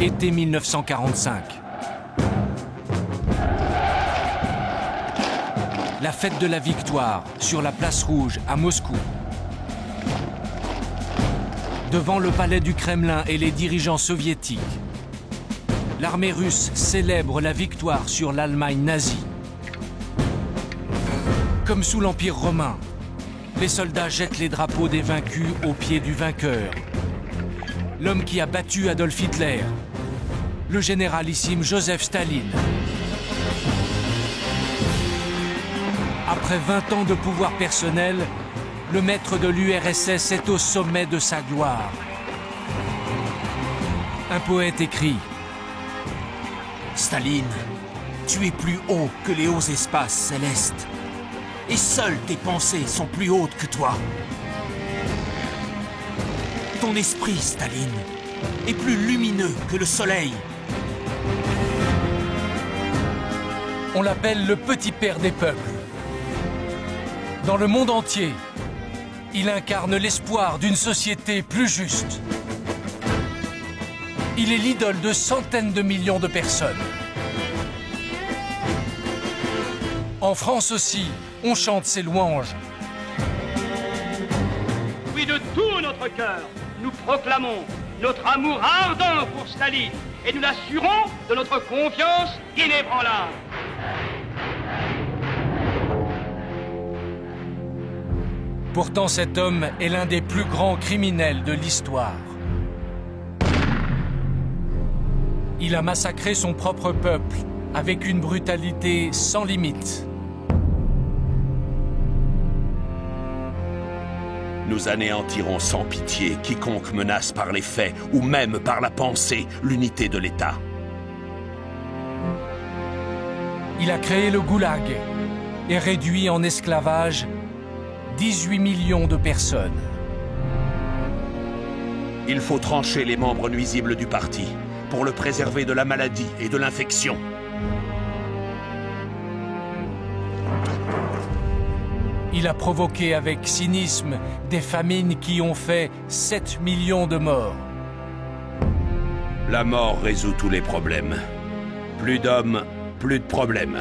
Été 1945. La fête de la victoire sur la place rouge à Moscou. Devant le palais du Kremlin et les dirigeants soviétiques, l'armée russe célèbre la victoire sur l'Allemagne nazie. Comme sous l'Empire romain, les soldats jettent les drapeaux des vaincus aux pieds du vainqueur. L'homme qui a battu Adolf Hitler, le généralissime Joseph Staline. Après 20 ans de pouvoir personnel, le maître de l'URSS est au sommet de sa gloire. Un poète écrit: Staline, tu es plus haut que les hauts espaces célestes, et seules tes pensées sont plus hautes que toi. Ton esprit, Staline, est plus lumineux que le soleil. On l'appelle le petit père des peuples. Dans le monde entier, il incarne l'espoir d'une société plus juste. Il est l'idole de centaines de millions de personnes. En France aussi, on chante ses louanges. Oui, de tout notre cœur, nous proclamons notre amour ardent pour Staline et nous l'assurons de notre confiance inébranlable. Pourtant, cet homme est l'un des plus grands criminels de l'histoire. Il a massacré son propre peuple avec une brutalité sans limite. Nous anéantirons sans pitié quiconque menace par les faits ou même par la pensée l'unité de l'État. Il a créé le goulag et réduit en esclavage 18 millions de personnes. Il faut trancher les membres nuisibles du parti pour le préserver de la maladie et de l'infection. Il a provoqué avec cynisme des famines qui ont fait 7 millions de morts. La mort résout tous les problèmes. Plus d'hommes, plus de problèmes.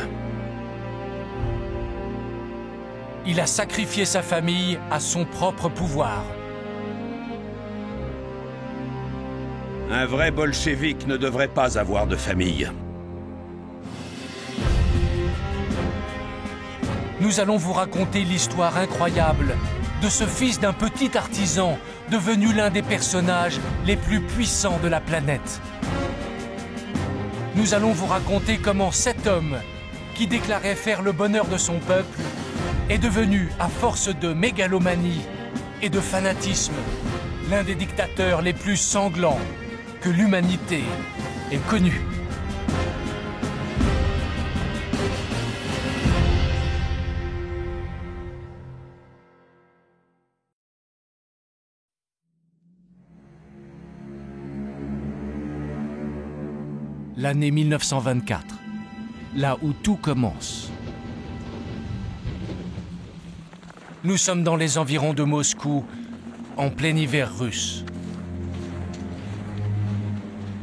Il a sacrifié sa famille à son propre pouvoir. Un vrai bolchevique ne devrait pas avoir de famille. Nous allons vous raconter l'histoire incroyable de ce fils d'un petit artisan devenu l'un des personnages les plus puissants de la planète. Nous allons vous raconter comment cet homme, qui déclarait faire le bonheur de son peuple, est devenu, à force de mégalomanie et de fanatisme, l'un des dictateurs les plus sanglants que l'humanité ait connu. L'année 1924, là où tout commence. Nous sommes dans les environs de Moscou, en plein hiver russe.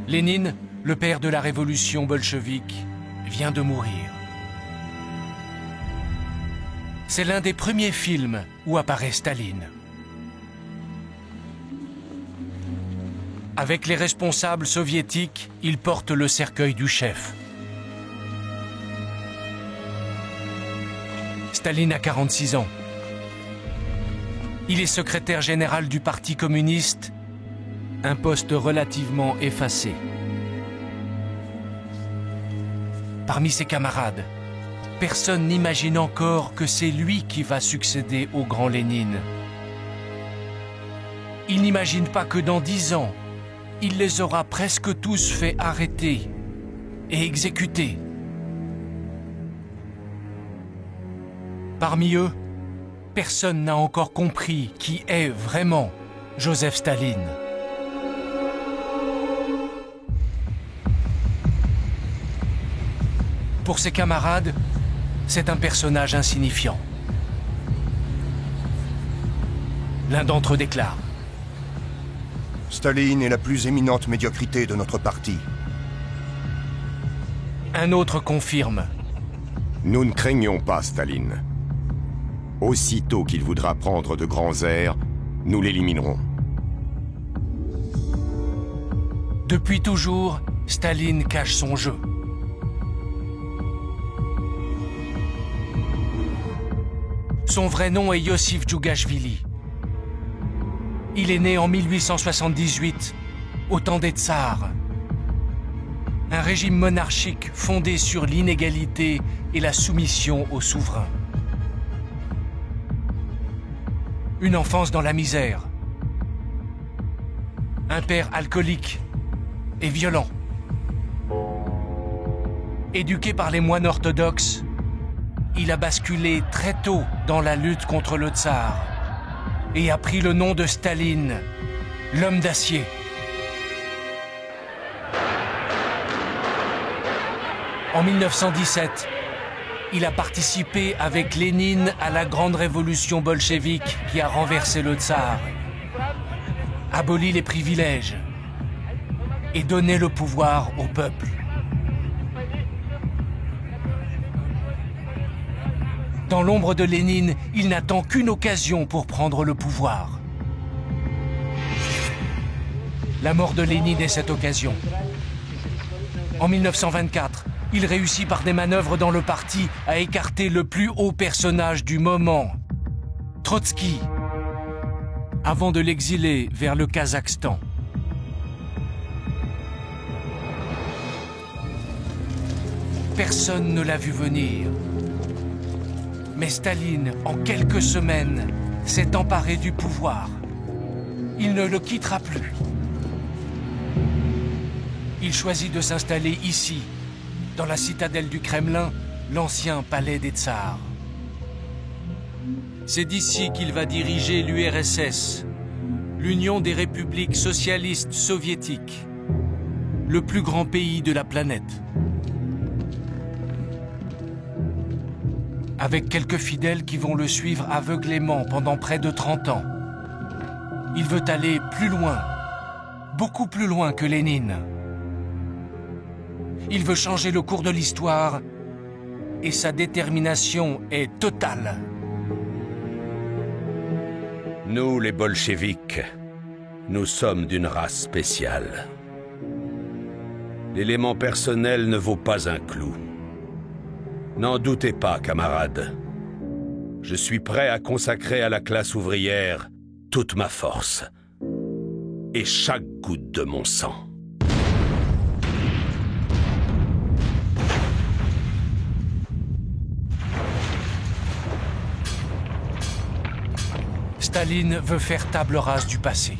Lénine, le père de la révolution bolchevique, vient de mourir. C'est l'un des premiers films où apparaît Staline. Avec les responsables soviétiques, il porte le cercueil du chef. Staline a 46 ans. Il est secrétaire général du Parti communiste, un poste relativement effacé. Parmi ses camarades, personne n'imagine encore que c'est lui qui va succéder au grand Lénine. Il n'imagine pas que dans 10 ans, il les aura presque tous fait arrêter et exécuter. Parmi eux, personne n'a encore compris qui est vraiment Joseph Staline. Pour ses camarades, c'est un personnage insignifiant. L'un d'entre eux déclare: Staline est la plus éminente médiocrité de notre parti. Un autre confirme. Nous ne craignons pas Staline. Aussitôt qu'il voudra prendre de grands airs, nous l'éliminerons. Depuis toujours, Staline cache son jeu. Son vrai nom est Yossif Djougashvili. Il est né en 1878, au temps des tsars. Un régime monarchique fondé sur l'inégalité et la soumission au souverain. Une enfance dans la misère. Un père alcoolique et violent. Éduqué par les moines orthodoxes, il a basculé très tôt dans la lutte contre le tsar et a pris le nom de Staline, l'homme d'acier. En 1917, il a participé avec Lénine à la grande révolution bolchevique qui a renversé le tsar, aboli les privilèges et donné le pouvoir au peuple. Dans l'ombre de Lénine, il n'attend qu'une occasion pour prendre le pouvoir. La mort de Lénine est cette occasion. En 1924, il réussit par des manœuvres dans le parti à écarter le plus haut personnage du moment, Trotsky, avant de l'exiler vers le Kazakhstan. Personne ne l'a vu venir. Mais Staline, en quelques semaines, s'est emparé du pouvoir. Il ne le quittera plus. Il choisit de s'installer ici, dans la citadelle du Kremlin, l'ancien palais des tsars. C'est d'ici qu'il va diriger l'URSS, l'Union des républiques socialistes soviétiques, le plus grand pays de la planète. Avec quelques fidèles qui vont le suivre aveuglément pendant près de 30 ans. Il veut aller plus loin, beaucoup plus loin que Lénine. Il veut changer le cours de l'histoire et sa détermination est totale. Nous, les bolcheviks, nous sommes d'une race spéciale. L'élément personnel ne vaut pas un clou. N'en doutez pas, camarades. Je suis prêt à consacrer à la classe ouvrière toute ma force et chaque goutte de mon sang. Staline veut faire table rase du passé.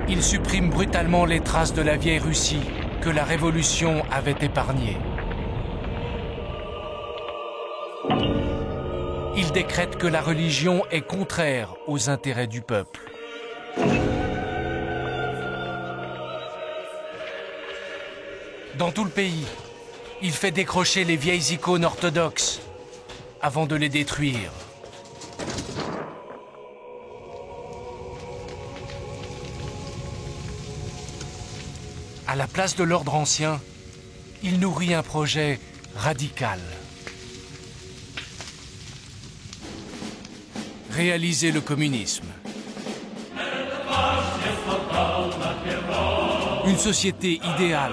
Il supprime brutalement les traces de la vieille Russie que la Révolution avait épargnées. Il décrète que la religion est contraire aux intérêts du peuple. Dans tout le pays, il fait décrocher les vieilles icônes orthodoxes avant de les détruire. À la place de l'ordre ancien, il nourrit un projet radical. Réaliser le communisme. Une société idéale,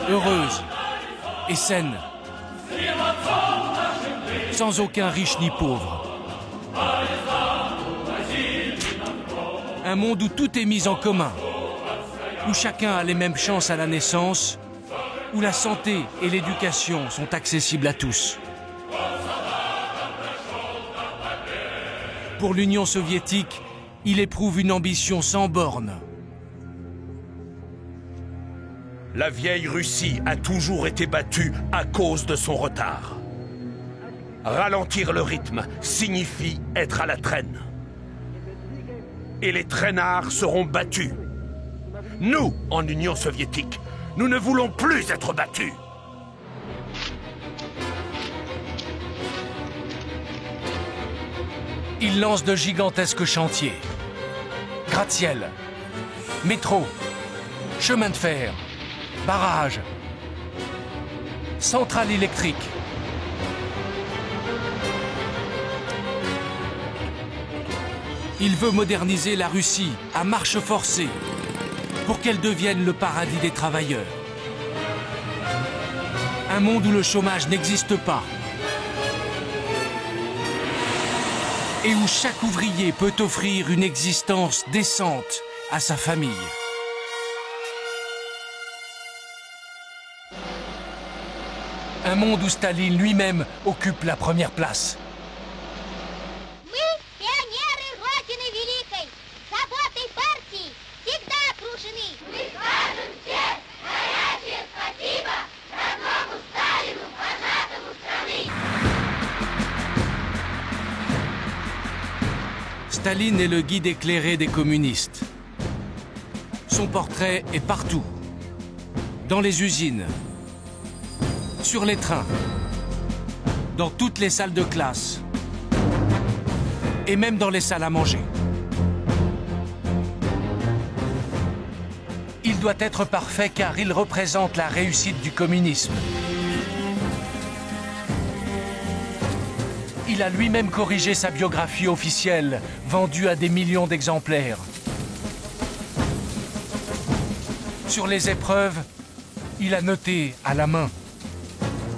heureuse et saine, sans aucun riche ni pauvre. Un monde où tout est mis en commun, où chacun a les mêmes chances à la naissance, où la santé et l'éducation sont accessibles à tous. Pour l'Union soviétique, il éprouve une ambition sans bornes. La vieille Russie a toujours été battue à cause de son retard. Ralentir le rythme signifie être à la traîne. Et les traînards seront battus. Nous, en Union soviétique, nous ne voulons plus être battus. Il lance de gigantesques chantiers. Gratte-ciel, métro, chemin de fer, barrages, centrales électriques. Il veut moderniser la Russie à marche forcée pour qu'elle devienne le paradis des travailleurs. Un monde où le chômage n'existe pas et où chaque ouvrier peut offrir une existence décente à sa famille. Un monde où Staline lui-même occupe la première place. Staline est le guide éclairé des communistes. Son portrait est partout. Dans les usines, sur les trains, dans toutes les salles de classe et même dans les salles à manger. Il doit être parfait car il représente la réussite du communisme. Il a lui-même corrigé sa biographie officielle, vendue à des millions d'exemplaires. Sur les épreuves, il a noté à la main.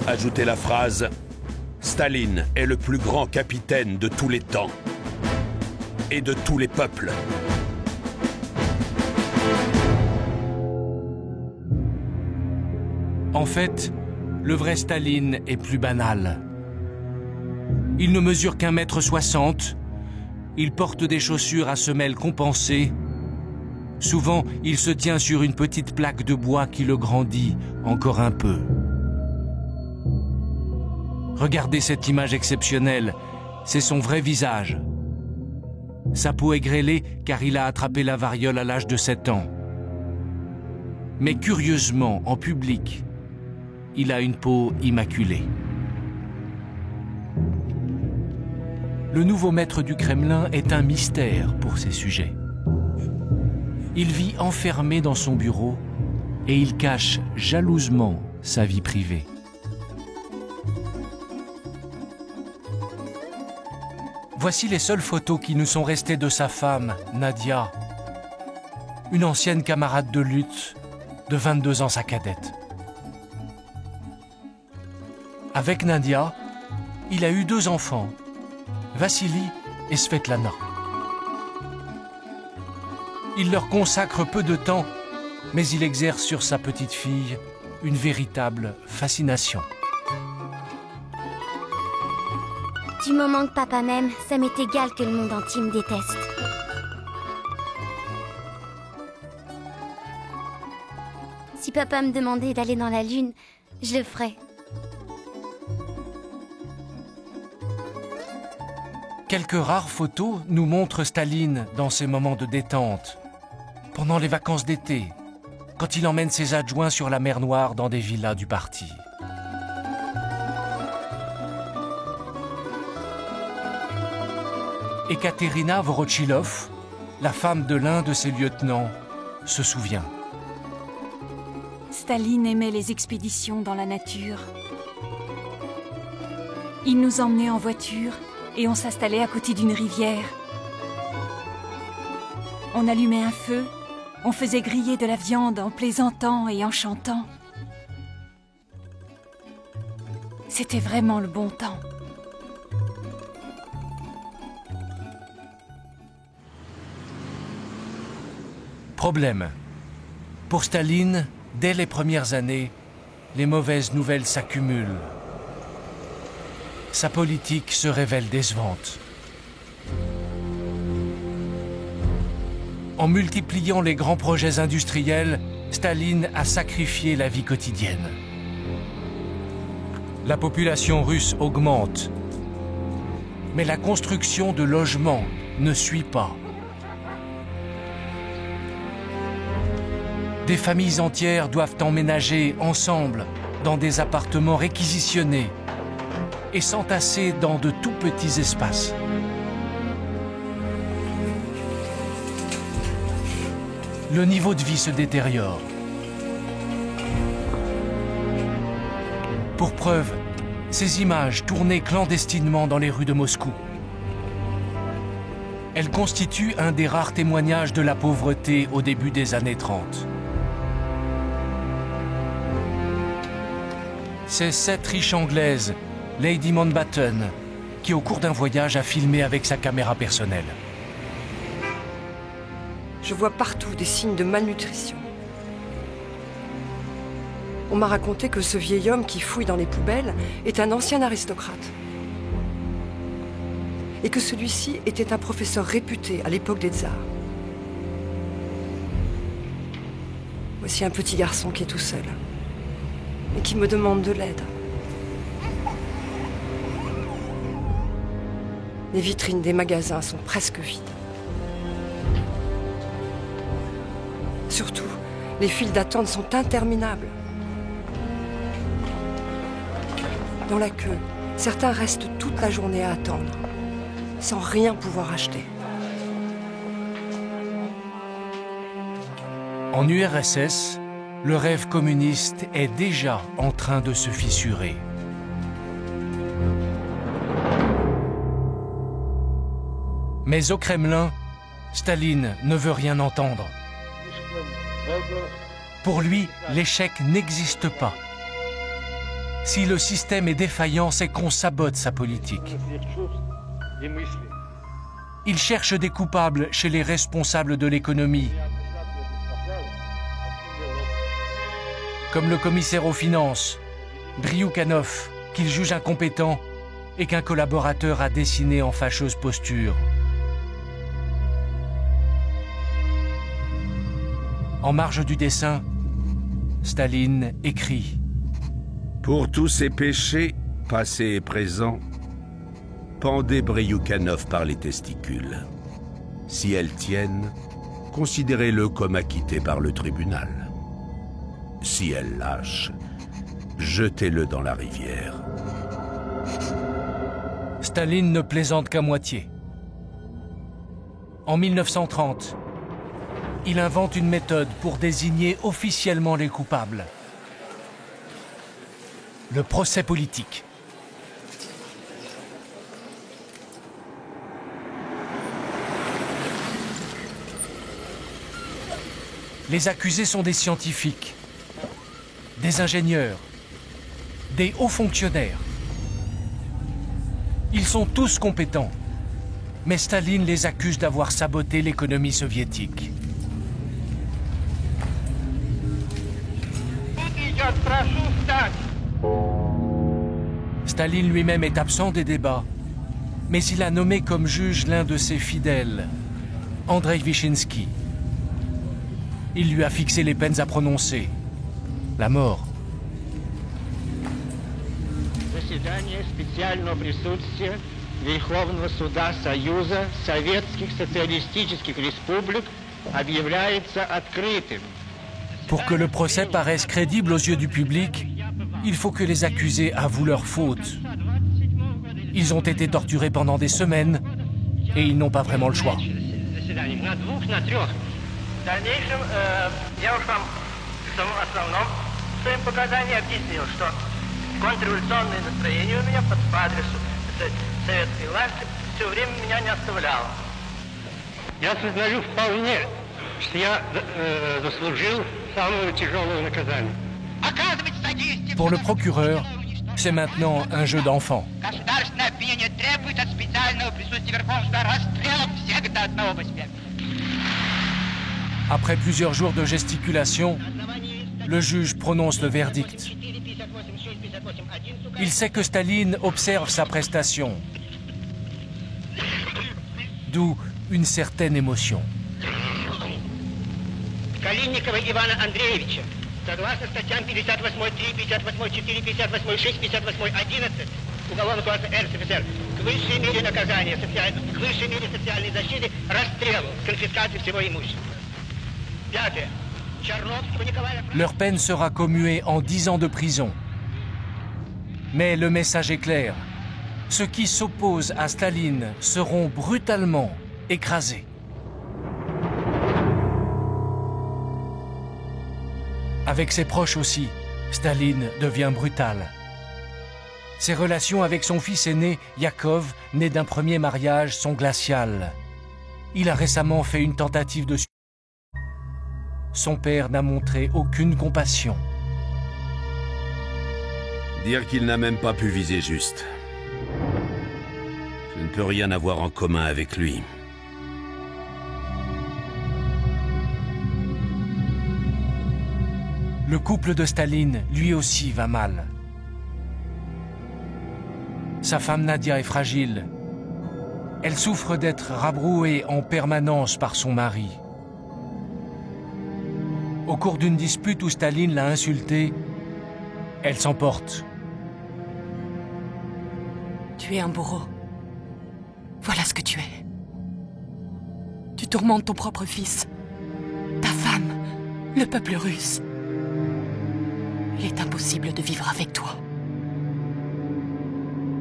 Ajoutez la phrase « Staline est le plus grand capitaine de tous les temps et de tous les peuples ». En fait, le vrai Staline est plus banal. Il ne mesure qu'1,60 m, il porte des chaussures à semelles compensées. Souvent, il se tient sur une petite plaque de bois qui le grandit encore un peu. Regardez cette image exceptionnelle, c'est son vrai visage. Sa peau est grêlée car il a attrapé la variole à l'âge de 7 ans. Mais curieusement, en public, il a une peau immaculée. Le nouveau maître du Kremlin est un mystère pour ses sujets. Il vit enfermé dans son bureau et il cache jalousement sa vie privée. Voici les seules photos qui nous sont restées de sa femme, Nadia, une ancienne camarade de lutte, de 22 ans sa cadette. Avec Nadia, il a eu 2 enfants, Vassili et Svetlana. Il leur consacre peu de temps, mais il exerce sur sa petite fille une véritable fascination. Du moment que papa m'aime, ça m'est égal que le monde entier me déteste. Si papa me demandait d'aller dans la Lune, je le ferais. Quelques rares photos nous montrent Staline dans ses moments de détente, pendant les vacances d'été, quand il emmène ses adjoints sur la mer Noire dans des villas du parti. Ekaterina Vorochilov, la femme de l'un de ses lieutenants, se souvient. Staline aimait les expéditions dans la nature. Il nous emmenait en voiture et on s'installait à côté d'une rivière. On allumait un feu, on faisait griller de la viande en plaisantant et en chantant. C'était vraiment le bon temps. Problème. Pour Staline, dès les premières années, les mauvaises nouvelles s'accumulent. Sa politique se révèle décevante. En multipliant les grands projets industriels, Staline a sacrifié la vie quotidienne. La population russe augmente, mais la construction de logements ne suit pas. Des familles entières doivent emménager ensemble dans des appartements réquisitionnés et s'entasser dans de tout petits espaces. le niveau de vie se détériore. Pour preuve, ces images tournées clandestinement dans les rues de Moscou. Elles constituent un des rares témoignages de la pauvreté au début des années 30. C'est cette riche Anglaise, Lady Mountbatten, qui au cours d'un voyage a filmé avec sa caméra personnelle. Je vois partout des signes de malnutrition. On m'a raconté que ce vieil homme qui fouille dans les poubelles est un ancien aristocrate. Et que celui-ci était un professeur réputé à l'époque des tsars. Voici un petit garçon qui est tout seul et qui me demande de l'aide. Les vitrines des magasins sont presque vides. Surtout, les files d'attente sont interminables. Dans la queue, certains restent toute la journée à attendre, sans rien pouvoir acheter. En URSS, le rêve communiste est déjà en train de se fissurer. Mais au Kremlin, Staline ne veut rien entendre. Pour lui, l'échec n'existe pas. Si le système est défaillant, c'est qu'on sabote sa politique. Il cherche des coupables chez les responsables de l'économie, comme le commissaire aux finances, Bryukhanov, qu'il juge incompétent et qu'un collaborateur a dessiné en fâcheuse posture. En marge du dessin, Staline écrit: Pour tous ces péchés, passés et présents, pendez Bryukhanov par les testicules. Si elles tiennent, considérez-le comme acquitté par le tribunal. Si elles lâchent, jetez-le dans la rivière. Staline ne plaisante qu'à moitié. En 1930, il invente une méthode pour désigner officiellement les coupables. Le procès politique. Les accusés sont des scientifiques, des ingénieurs, des hauts fonctionnaires. Ils sont tous compétents, mais Staline les accuse d'avoir saboté l'économie soviétique. Staline lui-même est absent des débats, mais il a nommé comme juge l'un de ses fidèles, Andrei Vyshinsky. Il lui a fixé les peines à prononcer, la mort. Заседание специального присутствия Верховного суда Союза Советских Социалистических Республик объявляется открытым. Pour que le procès paraisse crédible aux yeux du public, il faut que les accusés avouent leurs fautes. Ils ont été torturés pendant des semaines et ils n'ont pas vraiment le choix. В дальнейшем я уж вам в самом основном в своем показании объяснил, что контрреволюционное настроение у меня по адресу советской власти все время меня не оставляло. Я сознаю вполне, что я заслужил самое тяжелое наказание. Pour le procureur, c'est maintenant un jeu d'enfant. Государственное обвинение требует от специального присутствия Верховного суда расстрела всех до одного посмертия. Après plusieurs jours de gesticulation, le juge prononce le verdict. Il sait que Staline observe sa prestation, d'où une certaine émotion. Калинникова Ивана Андреевича, согласно статьям 58.3, 58.4, 58.6, 58.11 Уголовного кодекса РСФСР, к высшей мере наказания, к высшей мере социальной защиты, расстрел, конфискация всего имущества. Пятое. Черновского Николая... Leur peine sera commuée en 10 ans de prison. Mais le message est clair. Ceux qui s'opposent à Staline seront brutalement écrasés. Avec ses proches aussi, Staline devient brutal. Ses relations avec son fils aîné, Yakov, né d'un premier mariage, sont glaciales. Il a récemment fait une tentative de suicide. Son père n'a montré aucune compassion. Dire qu'il n'a même pas pu viser juste. Je ne peux rien avoir en commun avec lui. Le couple de Staline, lui aussi, va mal. Sa femme Nadia est fragile. Elle souffre d'être rabrouée en permanence par son mari. Au cours d'une dispute où Staline l'a insultée, elle s'emporte. Tu es un bourreau. Voilà ce que tu es. Tu tourmentes ton propre fils, ta femme, le peuple russe. Il est impossible de vivre avec toi.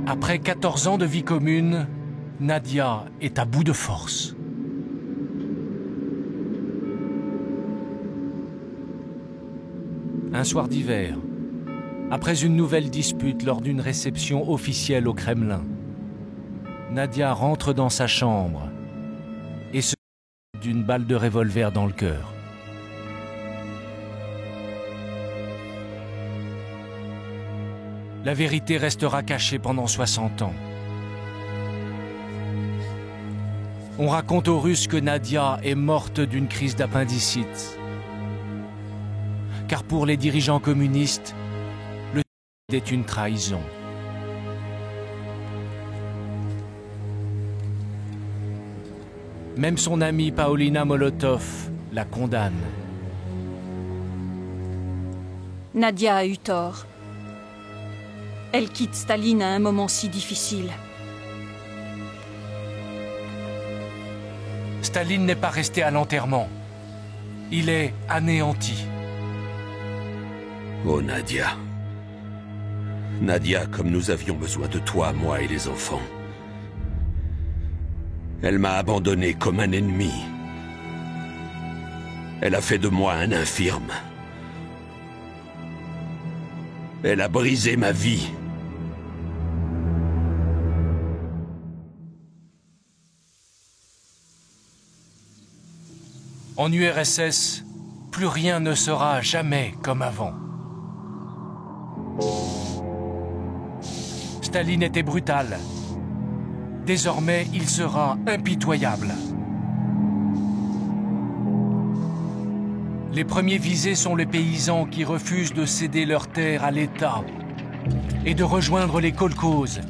Après 14 ans de vie commune, Nadia est à bout de force. Un soir d'hiver, après une nouvelle dispute lors d'une réception officielle au Kremlin, Nadia rentre dans sa chambre et se tue d'une balle de revolver dans le cœur. La vérité restera cachée pendant 60 ans. On raconte aux Russes que Nadia est morte d'une crise d'appendicite. Car pour les dirigeants communistes, le est une trahison. Même son amie Paulina Molotov la condamne. Nadia a eu tort. Elle quitte Staline à un moment si difficile. Staline n'est pas resté à l'enterrement. Il est anéanti. Oh Nadia. Nadia, comme nous avions besoin de toi, moi et les enfants. Elle m'a abandonné comme un ennemi. Elle a fait de moi un infirme. Elle a brisé ma vie. En URSS, plus rien ne sera jamais comme avant. Staline était brutal. Désormais, il sera impitoyable. Les premiers visés sont les paysans qui refusent de céder leurs terres à l'État et de rejoindre les kolkhozes,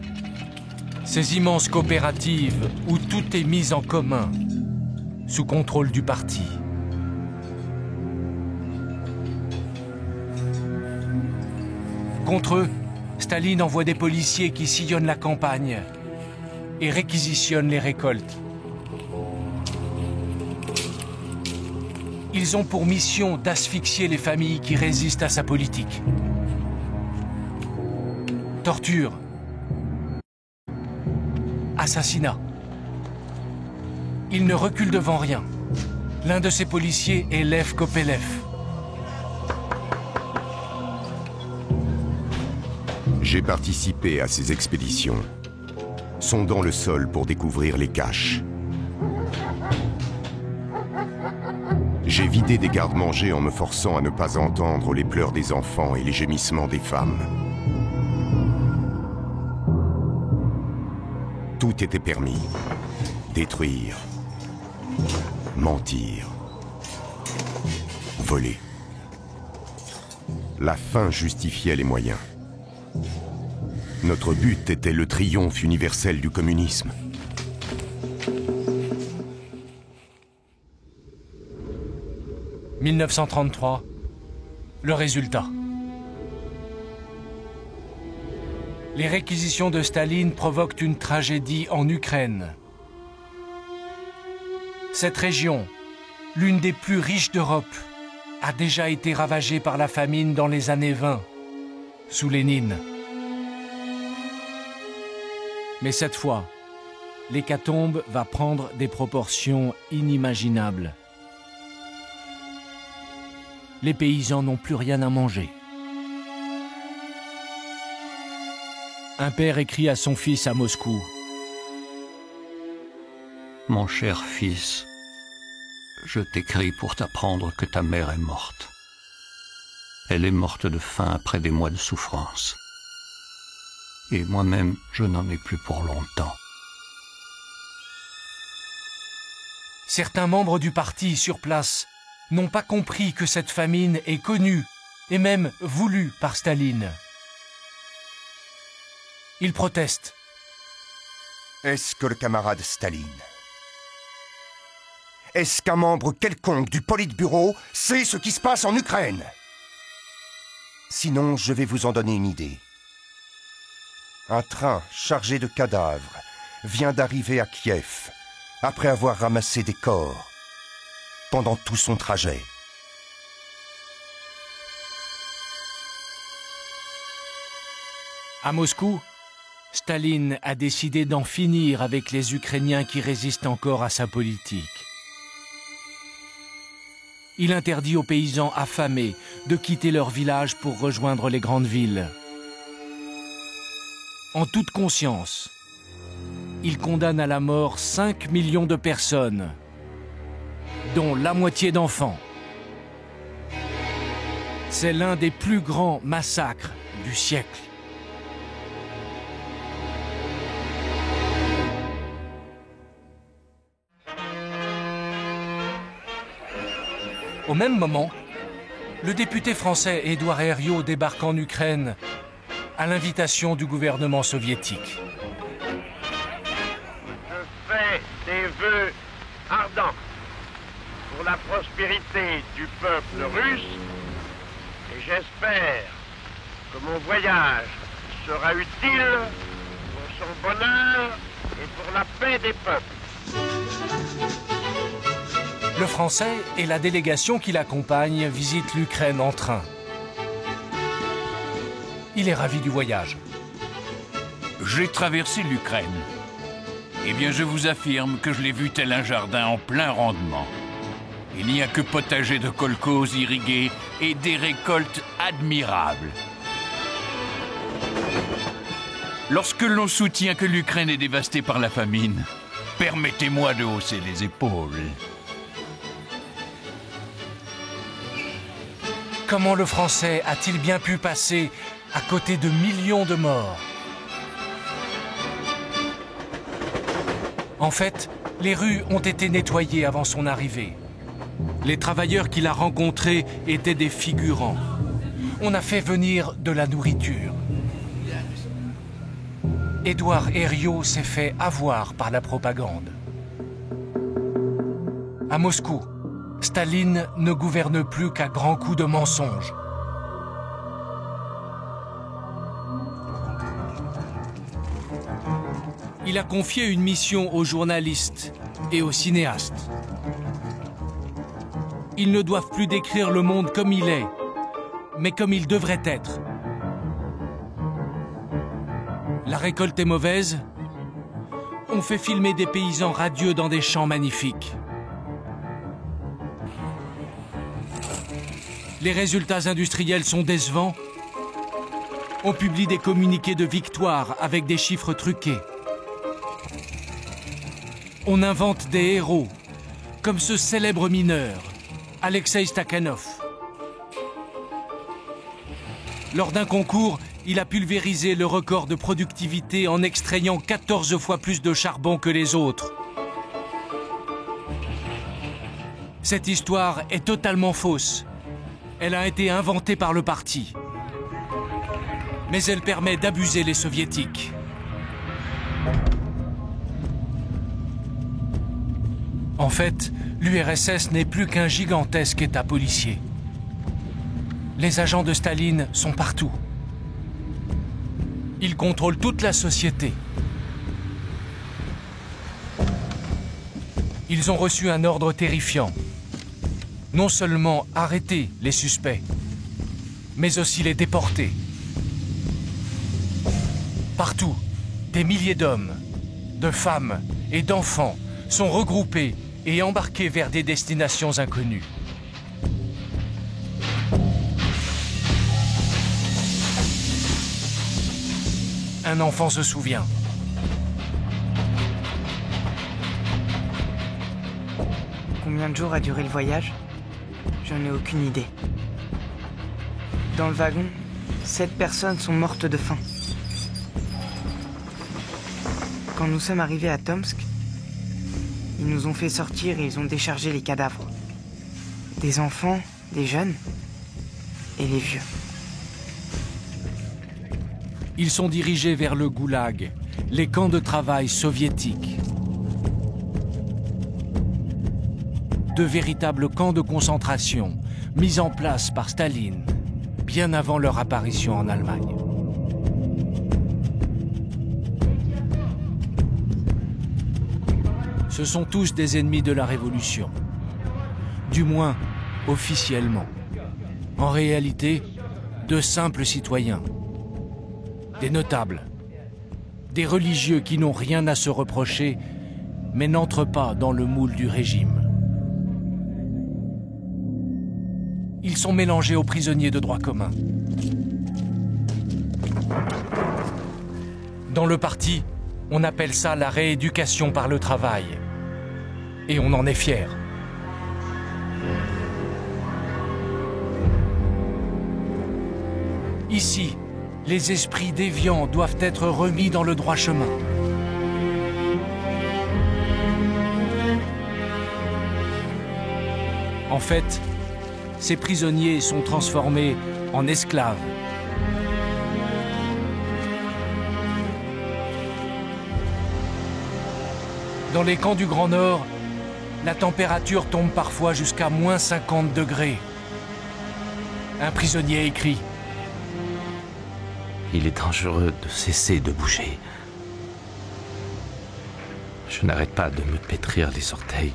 ces immenses coopératives où tout est mis en commun, sous contrôle du parti. Contre eux, Staline envoie des policiers qui sillonnent la campagne et réquisitionnent les récoltes. Ils ont pour mission d'asphyxier les familles qui résistent à sa politique. Torture, assassinat. Il ne recule devant rien. L'un de ses policiers est Lev Kopelev. J'ai participé à ces expéditions, sondant le sol pour découvrir les caches. J'ai vidé des garde-manger en me forçant à ne pas entendre les pleurs des enfants et les gémissements des femmes. Tout était permis. Détruire, mentir, voler. La fin justifiait les moyens. Notre but était le triomphe universel du communisme. « 1933, le résultat. Les réquisitions de Staline provoquent une tragédie en Ukraine. Cette région, l'une des plus riches d'Europe, a déjà été ravagée par la famine dans les années 20, sous Lénine. Mais cette fois, l'hécatombe va prendre des proportions inimaginables. les paysans n'ont plus rien à manger. Un père écrit à son fils à Moscou. Mon cher fils, je t'écris pour t'apprendre que ta mère est morte. Elle est morte de faim après des mois de souffrance. Et moi-même, je n'en ai plus pour longtemps. Certains membres du parti sur place n'ont pas compris que cette famine est connue et même voulue par Staline. Ils protestent. Est-ce que le camarade Staline, est-ce qu'un membre quelconque du Politburo sait ce qui se passe en Ukraine? Sinon, je vais vous en donner une idée. Un train chargé de cadavres vient d'arriver à Kiev après avoir ramassé des corps pendant tout son trajet. À Moscou, Staline a décidé d'en finir avec les Ukrainiens qui résistent encore à sa politique. Il interdit aux paysans affamés de quitter leur village pour rejoindre les grandes villes. En toute conscience, il condamne à la mort 5 millions de personnes, dont la moitié d'enfants. C'est l'un des plus grands massacres du siècle. Au même moment, le député français Édouard Herriot débarque en Ukraine à l'invitation du gouvernement soviétique. Je fais des vœux ardents pour la prospérité du peuple russe et j'espère que mon voyage sera utile pour son bonheur et pour la paix des peuples. Le Français et la délégation qui l'accompagne visitent l'Ukraine en train. Il est ravi du voyage. J'ai traversé l'Ukraine. Eh bien, je vous affirme que je l'ai vu tel un jardin en plein rendement. Il n'y a que potagers de kolkhozes irrigués et des récoltes admirables. Lorsque l'on soutient que l'Ukraine est dévastée par la famine, permettez-moi de hausser les épaules. Comment le Français a-t-il bien pu passer à côté de millions de morts? En fait, les rues ont été nettoyées avant son arrivée. Les travailleurs qu'il a rencontrés étaient des figurants. On a fait venir de la nourriture. Édouard Herriot s'est fait avoir par la propagande. À Moscou, Staline ne gouverne plus qu'à grands coups de mensonges. Il a confié une mission aux journalistes et aux cinéastes. Ils ne doivent plus décrire le monde comme il est, mais comme il devrait être. La récolte est mauvaise. On fait filmer des paysans radieux dans des champs magnifiques. Les résultats industriels sont décevants. On publie des communiqués de victoire avec des chiffres truqués. On invente des héros, comme ce célèbre mineur, Alexei Stakhanov. Lors d'un concours, il a pulvérisé le record de productivité en extrayant 14 fois plus de charbon que les autres. Cette histoire est totalement fausse. Elle a été inventée par le parti. Mais elle permet d'abuser les soviétiques. En fait, l'URSS n'est plus qu'un gigantesque État policier. Les agents de Staline sont partout. Ils contrôlent toute la société. Ils ont reçu un ordre terrifiant. Non seulement arrêter les suspects, mais aussi les déporter. Partout, des milliers d'hommes, de femmes et d'enfants sont regroupés et embarqués vers des destinations inconnues. un enfant se souvient. Combien de jours a duré le voyage? J'en ai aucune idée. Dans le wagon, 7 personnes sont mortes de faim. Quand nous sommes arrivés à Tomsk, ils nous ont fait sortir et ils ont déchargé les cadavres. Des enfants, des jeunes et les vieux. Ils sont dirigés vers le goulag, les camps de travail soviétiques. De véritables camps de concentration mis en place par Staline, bien avant leur apparition en Allemagne. Ce sont tous des ennemis de la Révolution. Du moins, officiellement. En réalité, de simples citoyens. Des notables. Des religieux qui n'ont rien à se reprocher, mais n'entrent pas dans le moule du régime. Ils sont mélangés aux prisonniers de droit commun. Dans le parti, on appelle ça la rééducation par le travail. Et on en est fier. Ici, les esprits déviants doivent être remis dans le droit chemin. En fait, ces prisonniers sont transformés en esclaves. Dans les camps du Grand Nord, la température tombe parfois jusqu'à moins 50 degrés. Un prisonnier écrit: il est dangereux de cesser de bouger. Je n'arrête pas de me pétrir les orteils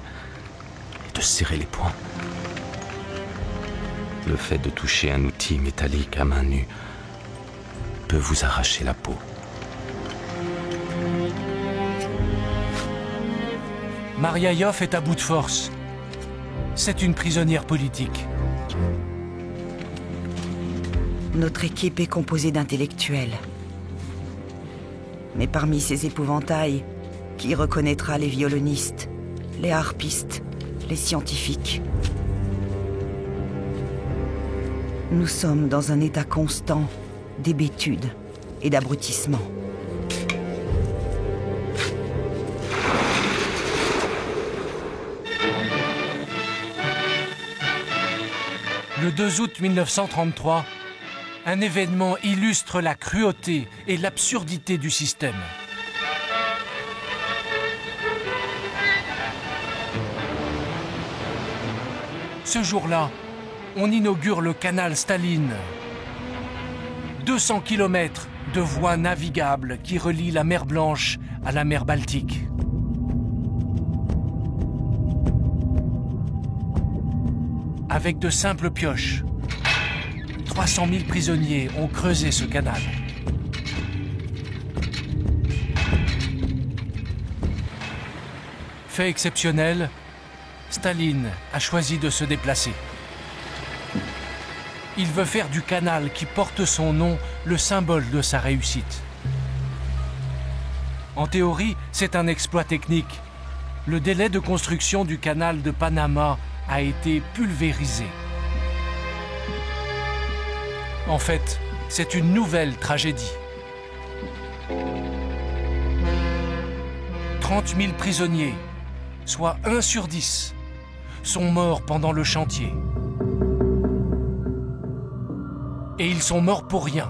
et de serrer les poings. Le fait de toucher un outil métallique à main nue peut vous arracher la peau. Mariaïov est à bout de force. C'est une prisonnière politique. Notre équipe est composée d'intellectuels. Mais parmi ces épouvantails, qui reconnaîtra les violonistes, les harpistes, les scientifiques? Nous sommes dans un état constant d'hébétude et d'abrutissement. Le 2 août 1933, un événement illustre la cruauté et l'absurdité du système. Ce jour-là, on inaugure le canal Staline. 200 km de voies navigables qui relient la mer Blanche à la mer Baltique. Avec de simples pioches, 300 000 prisonniers ont creusé ce canal. Fait exceptionnel, Staline a choisi de se déplacer. Il veut faire du canal qui porte son nom le symbole de sa réussite. En théorie, c'est un exploit technique. Le délai de construction du canal de Panama a été pulvérisé. En fait, c'est une nouvelle tragédie. 30 000 prisonniers, soit 1 sur 10, sont morts pendant le chantier. Et ils sont morts pour rien.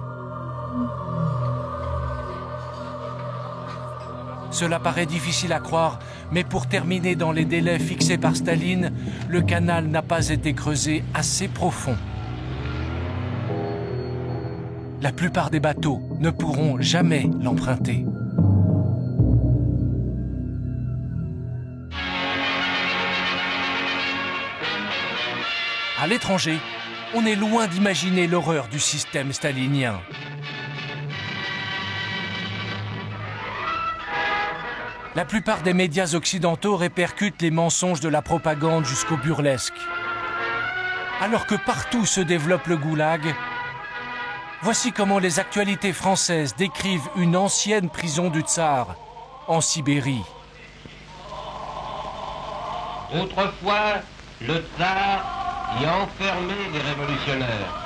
Cela paraît difficile à croire, mais pour terminer dans les délais fixés par Staline, le canal n'a pas été creusé assez profond. La plupart des bateaux ne pourront jamais l'emprunter. À l'étranger, on est loin d'imaginer l'horreur du système stalinien. La plupart des médias occidentaux répercutent les mensonges de la propagande jusqu'au burlesque. Alors que partout se développe le goulag, Voici comment les actualités françaises décrivent une ancienne prison du tsar, en Sibérie. Autrefois, le tsar y enfermait les révolutionnaires.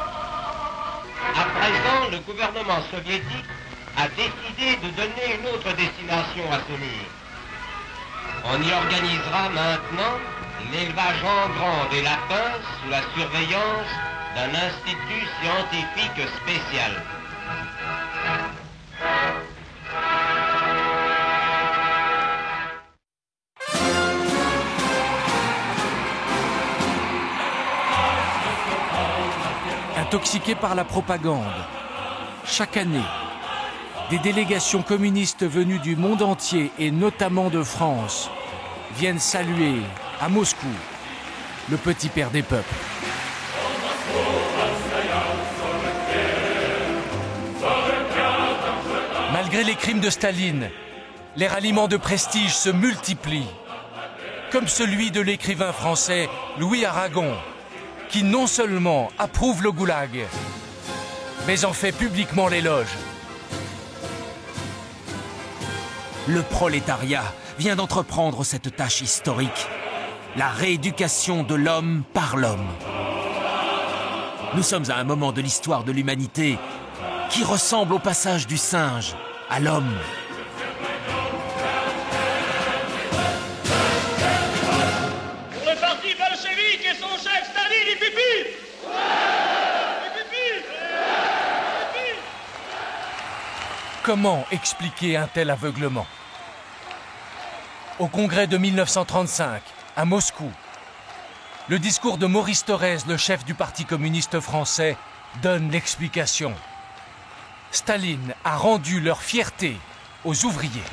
À présent, le gouvernement soviétique a décidé de donner une autre destination à ce mur. On y organisera maintenant l'élevage en grand des lapins sous la surveillance d'un institut scientifique spécial. Intoxiqués par la propagande, chaque année, des délégations communistes venues du monde entier et notamment de France viennent saluer, à Moscou, le petit père des peuples. Malgré les crimes de Staline, les ralliements de prestige se multiplient, comme celui de l'écrivain français Louis Aragon, qui non seulement approuve le goulag, mais en fait publiquement l'éloge. Le prolétariat vient d'entreprendre cette tâche historique, la rééducation de l'homme par l'homme. Nous sommes à un moment de l'histoire de l'humanité qui ressemble au passage du singe à l'homme. Pour le parti bolchevique et son chef Staline, il pipi! Comment expliquer un tel aveuglement? Au congrès de 1935, à Moscou, le discours de Maurice Thorez, le chef du Parti communiste français, donne l'explication. Staline a rendu leur fierté aux ouvriers.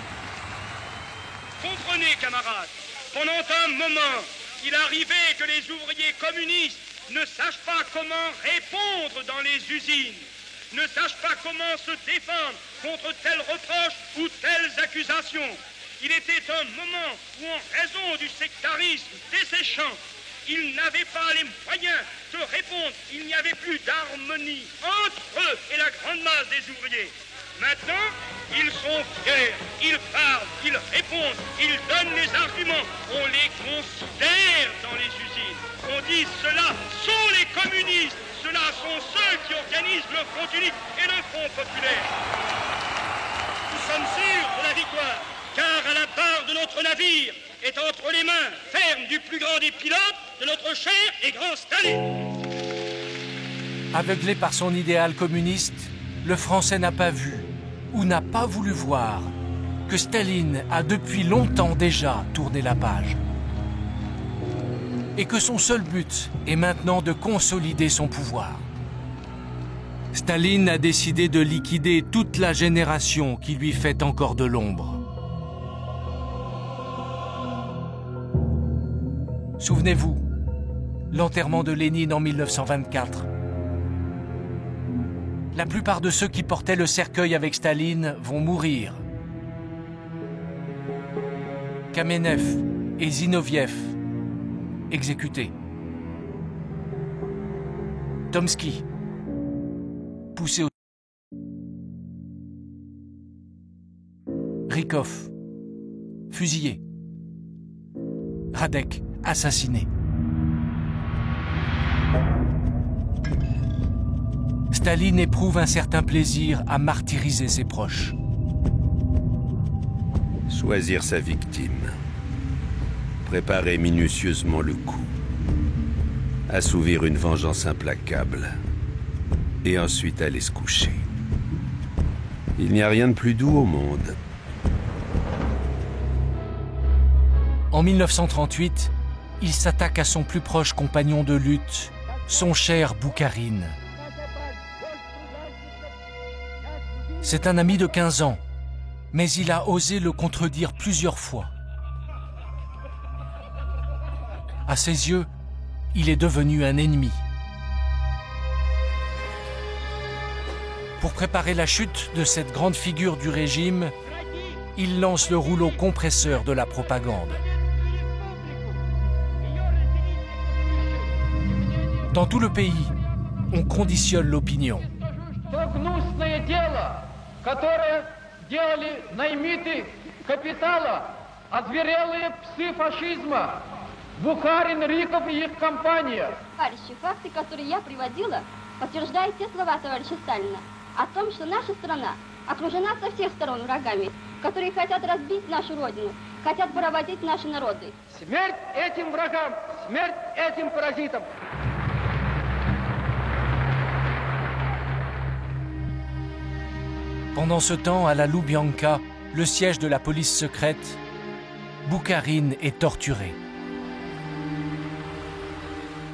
Comprenez, camarades, pendant un moment, il arrivait que les ouvriers communistes ne sachent pas comment répondre dans les usines, ne sachent pas comment se défendre contre tels reproches ou telles accusations. Il était un moment où, en raison du sectarisme desséchant, ils n'avaient pas les moyens de répondre. Il n'y avait plus d'harmonie entre eux et la grande masse des ouvriers. Maintenant, ils sont fiers, ils parlent, ils répondent, ils donnent les arguments. On les considère dans les usines. On dit ceux-là sont les communistes. Ceux-là sont ceux qui organisent le Front unique et le Front populaire. Nous sommes sûrs de la victoire, car à la barre de notre navire est entre les mains fermes du plus grand des pilotes, de notre cher et grand Staline. Aveuglé par son idéal communiste, le Français n'a pas vu, ou n'a pas voulu voir, que Staline a depuis longtemps déjà tourné la page. Et que son seul but est maintenant de consolider son pouvoir. Staline a décidé de liquider toute la génération qui lui fait encore de l'ombre. Souvenez-vous, l'enterrement de Lénine en 1924. La plupart de ceux qui portaient le cercueil avec Staline vont mourir. Kamenev et Zinoviev, exécutés. Tomsky, poussé au... Rykov, fusillé. Radek, assassiné. Staline éprouve un certain plaisir à martyriser ses proches. Choisir sa victime. Préparer minutieusement le coup. Assouvir une vengeance implacable. Et ensuite aller se coucher. Il n'y a rien de plus doux au monde. En 1938, il s'attaque à son plus proche compagnon de lutte, son cher Boukharine. C'est un ami de 15 ans, mais il a osé le contredire plusieurs fois. À ses yeux, il est devenu un ennemi. Pour préparer la chute de cette grande figure du régime, il lance le rouleau compresseur de la propagande. Dans tout le pays, on conditionne l'opinion. гнусное дело, которое делали наймиты капитала, озверелые псы фашизма, Бухарин, Риков и их компания. Товарищи, факты, которые я приводила, подтверждают те слова товарища Сталина о том, что наша страна окружена со всех сторон врагами, которые хотят разбить нашу родину, хотят поработить наши народы. Смерть этим врагам, смерть этим паразитам. Pendant ce temps, à la Loubianka, le siège de la police secrète, Boukharine est torturé.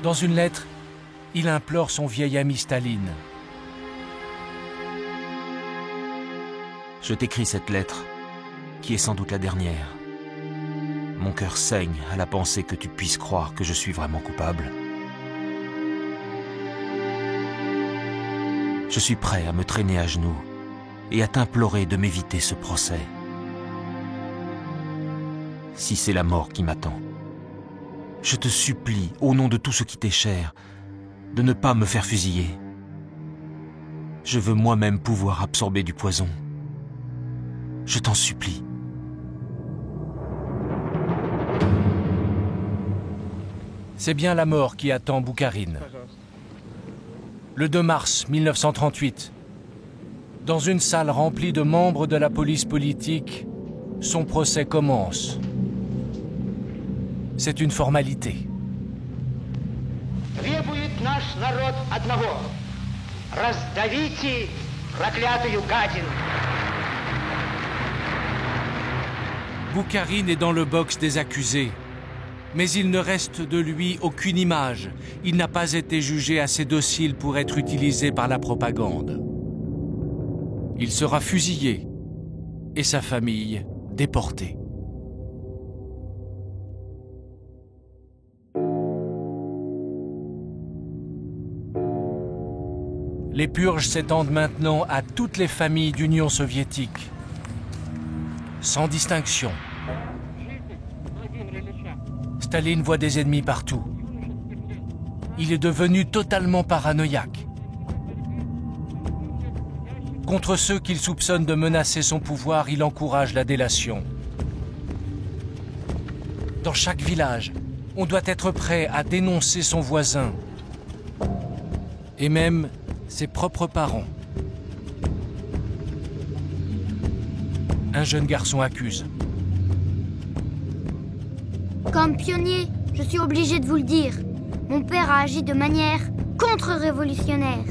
Dans une lettre, il implore son vieil ami Staline. Je t'écris cette lettre, qui est sans doute la dernière. Mon cœur saigne à la pensée que tu puisses croire que je suis vraiment coupable. Je suis prêt à me traîner à genoux et à t'implorer de m'éviter ce procès. Si c'est la mort qui m'attend, je te supplie, au nom de tout ce qui t'est cher, de ne pas me faire fusiller. Je veux moi-même pouvoir absorber du poison. Je t'en supplie. C'est bien la mort qui attend Boukharine. Le 2 mars 1938, dans une salle remplie de membres de la police politique, son procès commence. C'est une formalité. Требует наш народ одного. Раздавите проклятую гадину. Boukharine est dans le box des accusés. Mais il ne reste de lui aucune image. Il n'a pas été jugé assez docile pour être utilisé par la propagande. Il sera fusillé et sa famille déportée. Les purges s'étendent maintenant à toutes les familles d'Union soviétique, sans distinction. Staline voit des ennemis partout. Il est devenu totalement paranoïaque. Contre ceux qu'il soupçonne de menacer son pouvoir, il encourage la délation. Dans chaque village, on doit être prêt à dénoncer son voisin. Et même ses propres parents. Un jeune garçon accuse. Comme pionnier, je suis obligé de vous le dire. Mon père a agi de manière contre-révolutionnaire.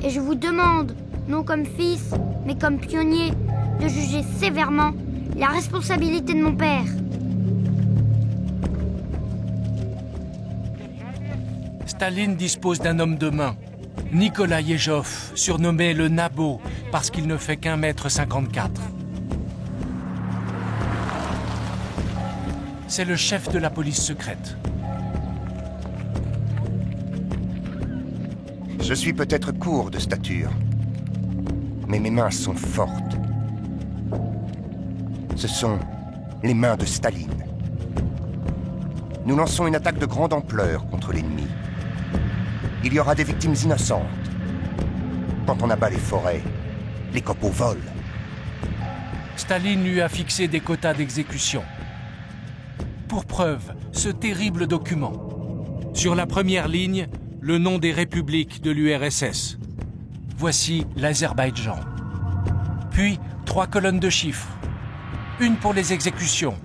Et je vous demande, non comme fils, mais comme pionnier, de juger sévèrement la responsabilité de mon père. Staline dispose d'un homme de main, Nicolas Yezhov, surnommé le Nabo, parce qu'il ne fait qu'1 m 54. C'est le chef de la police secrète. Je suis peut-être court de stature, mais mes mains sont fortes. Ce sont les mains de Staline. Nous lançons une attaque de grande ampleur contre l'ennemi. Il y aura des victimes innocentes. Quand on abat les forêts, les copeaux volent. Staline lui a fixé des quotas d'exécution. Pour preuve, ce terrible document. Sur la première ligne, le nom des républiques de l'URSS. Voici l'Azerbaïdjan. Puis, 3 colonnes de chiffres. Une pour les exécutions,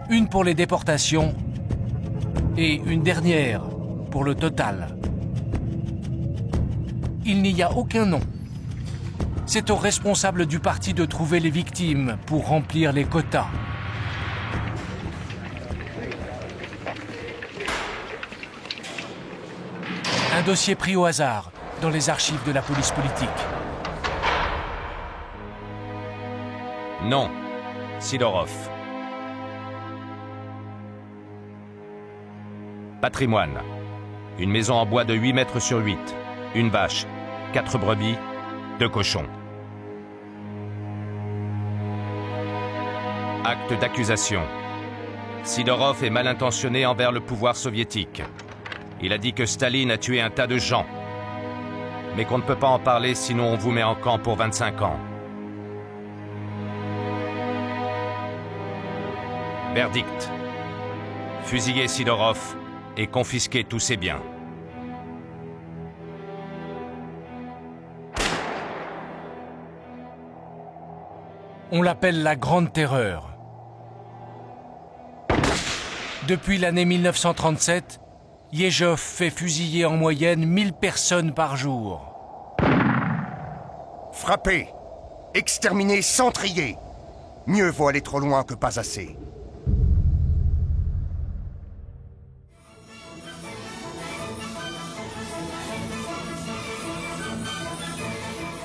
une pour les déportations et une dernière pour le total. Il n'y a aucun nom. C'est aux responsables du parti de trouver les victimes pour remplir les quotas. Un dossier pris au hasard dans les archives de la police politique. Non, Sidorov. Patrimoine. Une maison en bois de 8 mètres sur 8. Une vache, 4 brebis, 2 cochons. Acte d'accusation. Sidorov est mal intentionné envers le pouvoir soviétique. Il a dit que Staline a tué un tas de gens. mais qu'on ne peut pas en parler sinon on vous met en camp pour 25 ans. Verdict. Fusiller Sidorov et confisquer tous ses biens. On l'appelle la Grande Terreur. Depuis l'année 1937, Yezhov fait fusiller en moyenne 1000 personnes par jour. Frapper, exterminer sans trier. Mieux vaut aller trop loin que pas assez.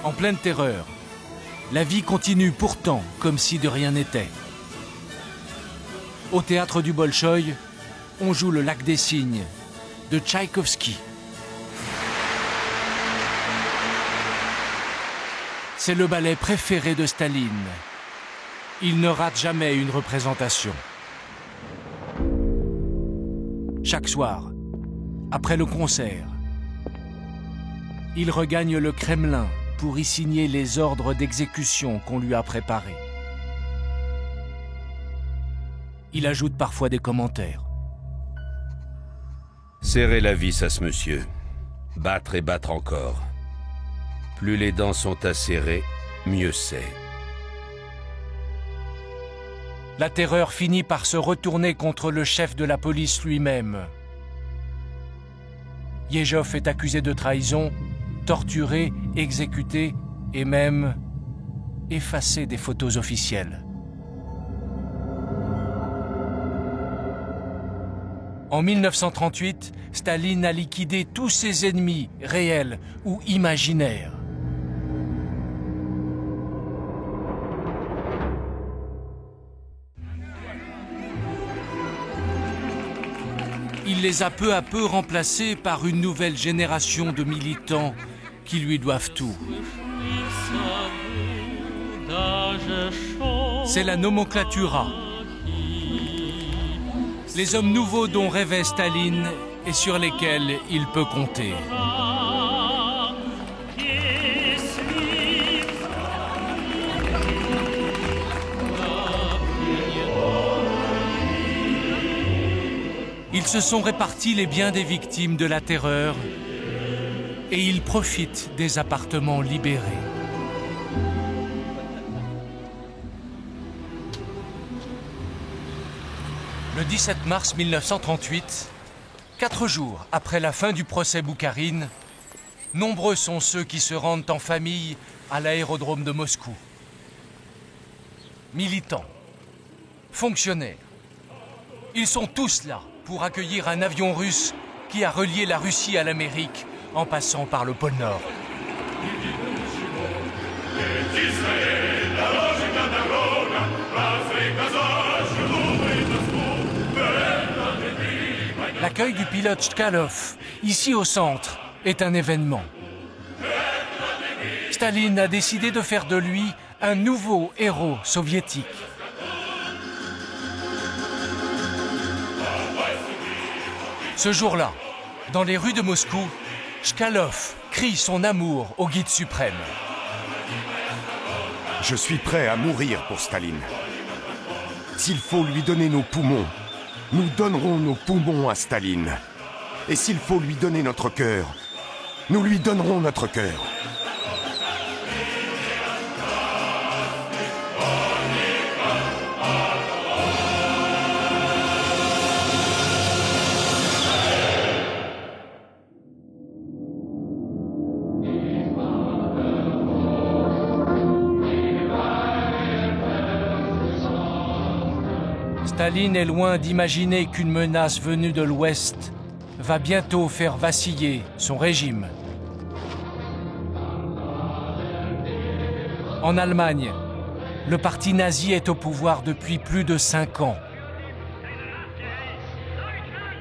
En pleine terreur, la vie continue pourtant comme si de rien n'était. Au théâtre du Bolchoï, on joue le Lac des Cygnes de Tchaïkovski. C'est le ballet préféré de Staline. Il ne rate jamais une représentation. Chaque soir, après le concert, il regagne le Kremlin pour y signer les ordres d'exécution qu'on lui a préparés. Il ajoute parfois des commentaires. Serrer la vis à ce monsieur. Battre et battre encore. Plus les dents sont acérées, mieux c'est. La terreur finit par se retourner contre le chef de la police lui-même. Yezhov est accusé de trahison, torturé, exécuté et même effacé des photos officielles. En 1938, Staline a liquidé tous ses ennemis, réels ou imaginaires. Il les a peu à peu remplacés par une nouvelle génération de militants qui lui doivent tout. C'est la nomenclatura. Les hommes nouveaux dont rêvait Staline et sur lesquels il peut compter. Ils se sont répartis les biens des victimes de la terreur et ils profitent des appartements libérés. Le 17 mars 1938, 4 jours après la fin du procès Boukharine, nombreux sont ceux qui se rendent en famille à l'aérodrome de Moscou. Militants, fonctionnaires, ils sont tous là pour accueillir un avion russe qui a relié la Russie à l'Amérique en passant par le pôle Nord. L'accueil du pilote Chkalov, ici au centre, est un événement. Staline a décidé de faire de lui un nouveau héros soviétique. Ce jour-là, dans les rues de Moscou, Chkalov crie son amour au guide suprême. Je suis prêt à mourir pour Staline. S'il faut lui donner nos poumons, nous donnerons nos poumons à Staline. Et s'il faut lui donner notre cœur, nous lui donnerons notre cœur. Staline est loin d'imaginer qu'une menace venue de l'Ouest va bientôt faire vaciller son régime. En Allemagne, le parti nazi est au pouvoir depuis plus de 5 ans.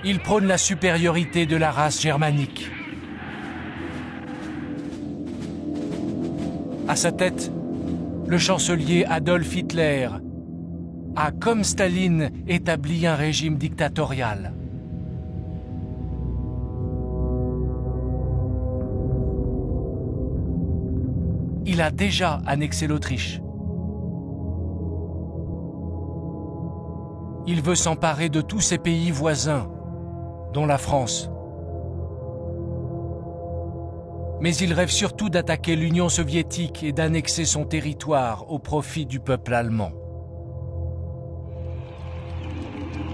Il prône la supériorité de la race germanique. À sa tête, le chancelier Adolf Hitler a, comme Staline, établi un régime dictatorial. il a déjà annexé l'Autriche. Il veut s'emparer de tous ses pays voisins, dont la France. Mais il rêve surtout d'attaquer l'Union soviétique et d'annexer son territoire au profit du peuple allemand.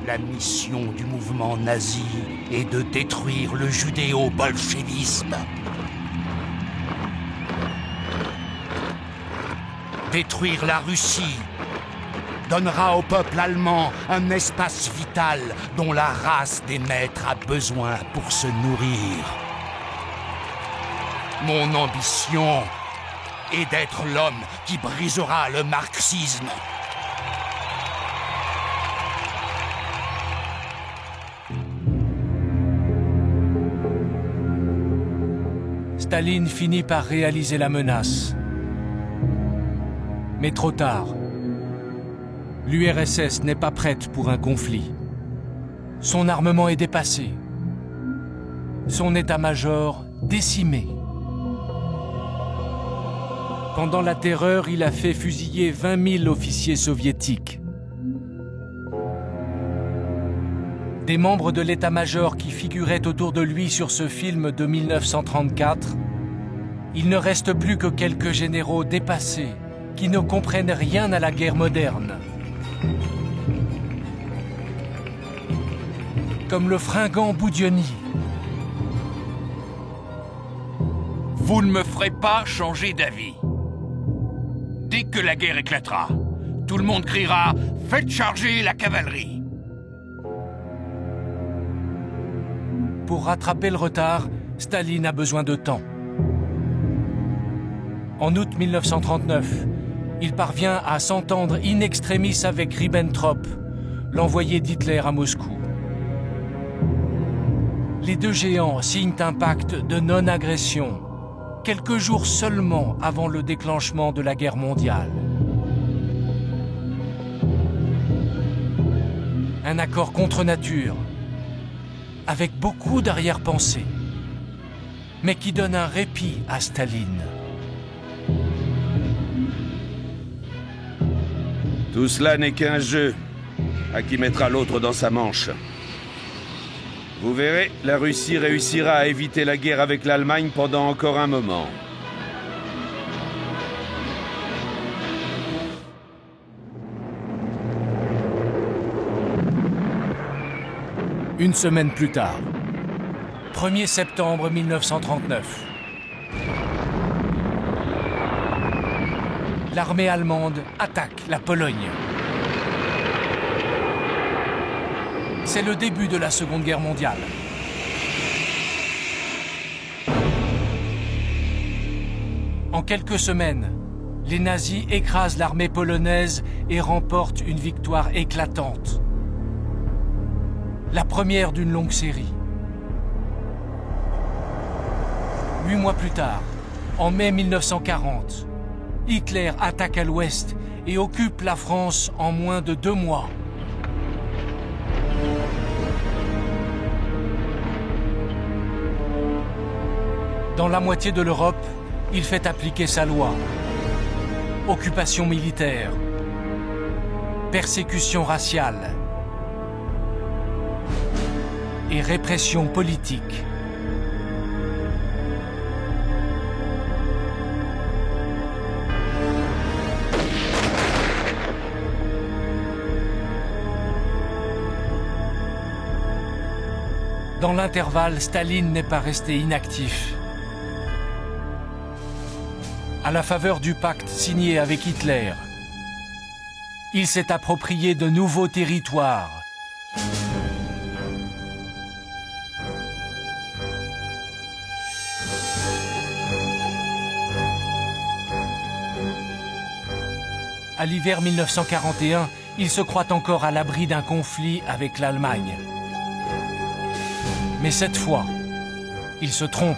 La mission du mouvement nazi est de détruire le judéo-bolchevisme. Détruire la Russie donnera au peuple allemand un espace vital dont la race des maîtres a besoin pour se nourrir. Mon ambition est d'être l'homme qui brisera le marxisme. Staline finit par réaliser la menace. Mais trop tard. L'URSS n'est pas prête pour un conflit. Son armement est dépassé. Son état-major décimé. Pendant la terreur, il a fait fusiller 20 000 officiers soviétiques. Des membres de l'état-major qui figuraient autour de lui sur ce film de 1934, il ne reste plus que quelques généraux dépassés qui ne comprennent rien à la guerre moderne. Comme le fringant Boudienny. Vous ne me ferez pas changer d'avis. Dès que la guerre éclatera, tout le monde criera « Faites charger la cavalerie !» Pour rattraper le retard, Staline a besoin de temps. En août 1939, il parvient à s'entendre in extremis avec Ribbentrop, l'envoyé d'Hitler à Moscou. Les deux géants signent un pacte de non-agression, quelques jours seulement avant le déclenchement de la guerre mondiale. Un accord contre nature, avec beaucoup d'arrière-pensée, mais qui donne un répit à Staline. Tout cela n'est qu'un jeu. À qui mettra l'autre dans sa manche. Vous verrez, la Russie réussira à éviter la guerre avec l'Allemagne pendant encore un moment. Une semaine plus tard, 1er septembre 1939. L'armée allemande attaque la Pologne. C'est le début de la Seconde Guerre mondiale. En quelques semaines, les nazis écrasent l'armée polonaise et remportent une victoire éclatante. La première d'une longue série. 8 mois plus tard, en mai 1940, Hitler attaque à l'ouest et occupe la France en moins de 2 mois. Dans la moitié de l'Europe, il fait appliquer sa loi. Occupation militaire, persécution raciale et répression politique. Dans l'intervalle, Staline n'est pas resté inactif. À la faveur du pacte signé avec Hitler, il s'est approprié de nouveaux territoires. À l'hiver 1941, il se croit encore à l'abri d'un conflit avec l'Allemagne. Mais cette fois, il se trompe.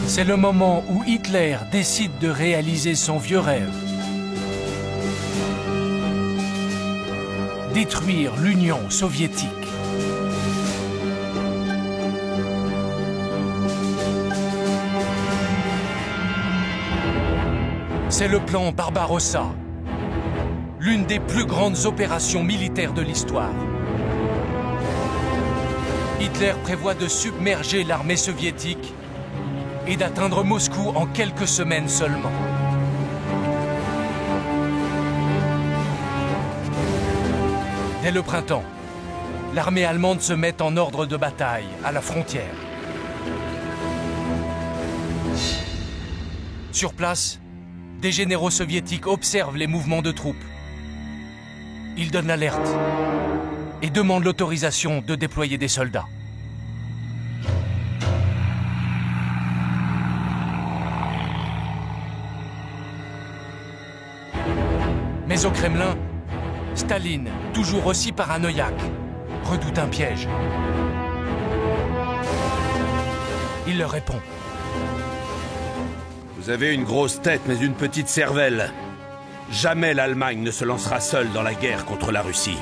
C'est le moment où Hitler décide de réaliser son vieux rêve. Détruire l'Union soviétique. C'est le plan Barbarossa, l'une des plus grandes opérations militaires de l'histoire. Hitler prévoit de submerger l'armée soviétique et d'atteindre Moscou en quelques semaines seulement. Dès le printemps, l'armée allemande se met en ordre de bataille à la frontière. Sur place, des généraux soviétiques observent les mouvements de troupes. Ils donnent l'alerte et demandent l'autorisation de déployer des soldats. Mais au Kremlin, Staline, toujours aussi paranoïaque, redoute un piège. Il leur répond. Vous avez une grosse tête, mais une petite cervelle. Jamais l'Allemagne ne se lancera seule dans la guerre contre la Russie.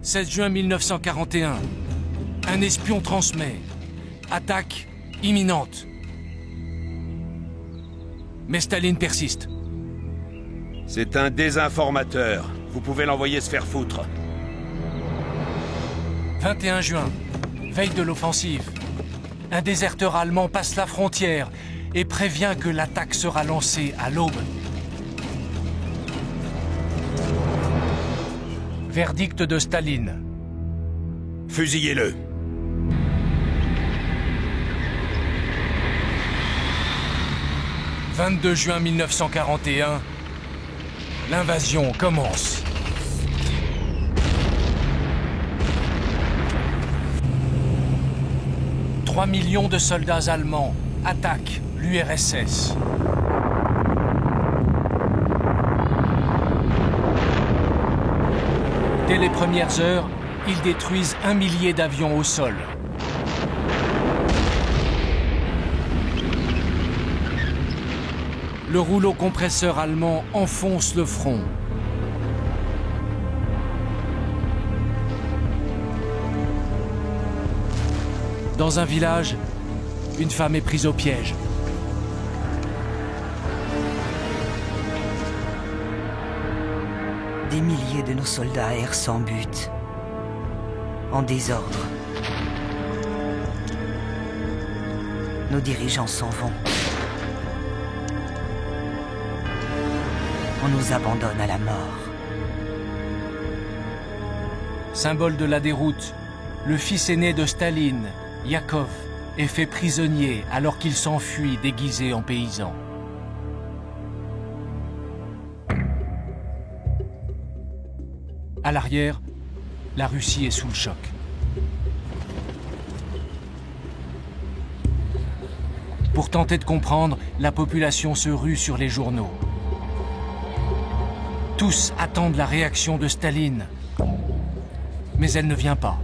16 juin 1941. Un espion transmet. Attaque imminente. Mais Staline persiste. C'est un désinformateur. Vous pouvez l'envoyer se faire foutre. 21 juin. Veille de l'offensive. Un déserteur allemand passe la frontière et prévient que l'attaque sera lancée à l'aube. Verdict de Staline. Fusillez-le. « 22 juin 1941, l'invasion commence. « 3 millions de soldats allemands attaquent l'URSS. Dès les premières heures, ils détruisent 1 millier d'avions au sol. Le rouleau compresseur allemand enfonce le front. Dans un village, une femme est prise au piège. Des milliers de nos soldats errent sans but, en désordre. Nos dirigeants s'en vont. On nous abandonne à la mort. Symbole de la déroute, le fils aîné de Staline, Yakov, est fait prisonnier alors qu'il s'enfuit déguisé en paysan. À l'arrière, la Russie est sous le choc. Pour tenter de comprendre, la population se rue sur les journaux. Tous attendent la réaction de Staline, mais elle ne vient pas.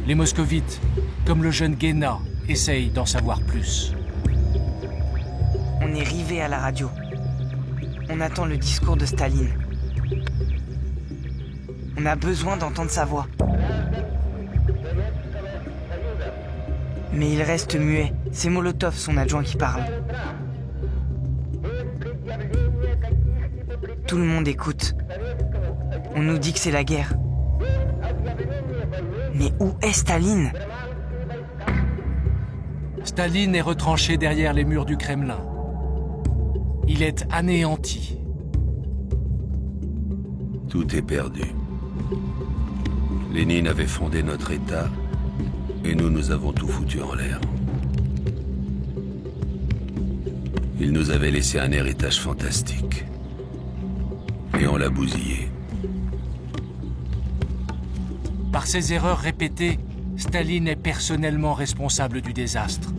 Les moscovites, comme le jeune Guéna, essayent d'en savoir plus. On est rivés à la radio. On attend le discours de Staline. On a besoin d'entendre sa voix. Mais il reste muet. C'est Molotov, son adjoint, qui parle. Tout le monde écoute. On nous dit que c'est la guerre. Mais où est Staline ? Staline est retranché derrière les murs du Kremlin. Il est anéanti. Tout est perdu. Lénine avait fondé notre État et nous avons tout foutu en l'air. Il nous avait laissé un héritage fantastique. Et on l'a bousillé. Par ses erreurs répétées, Staline est personnellement responsable du désastre.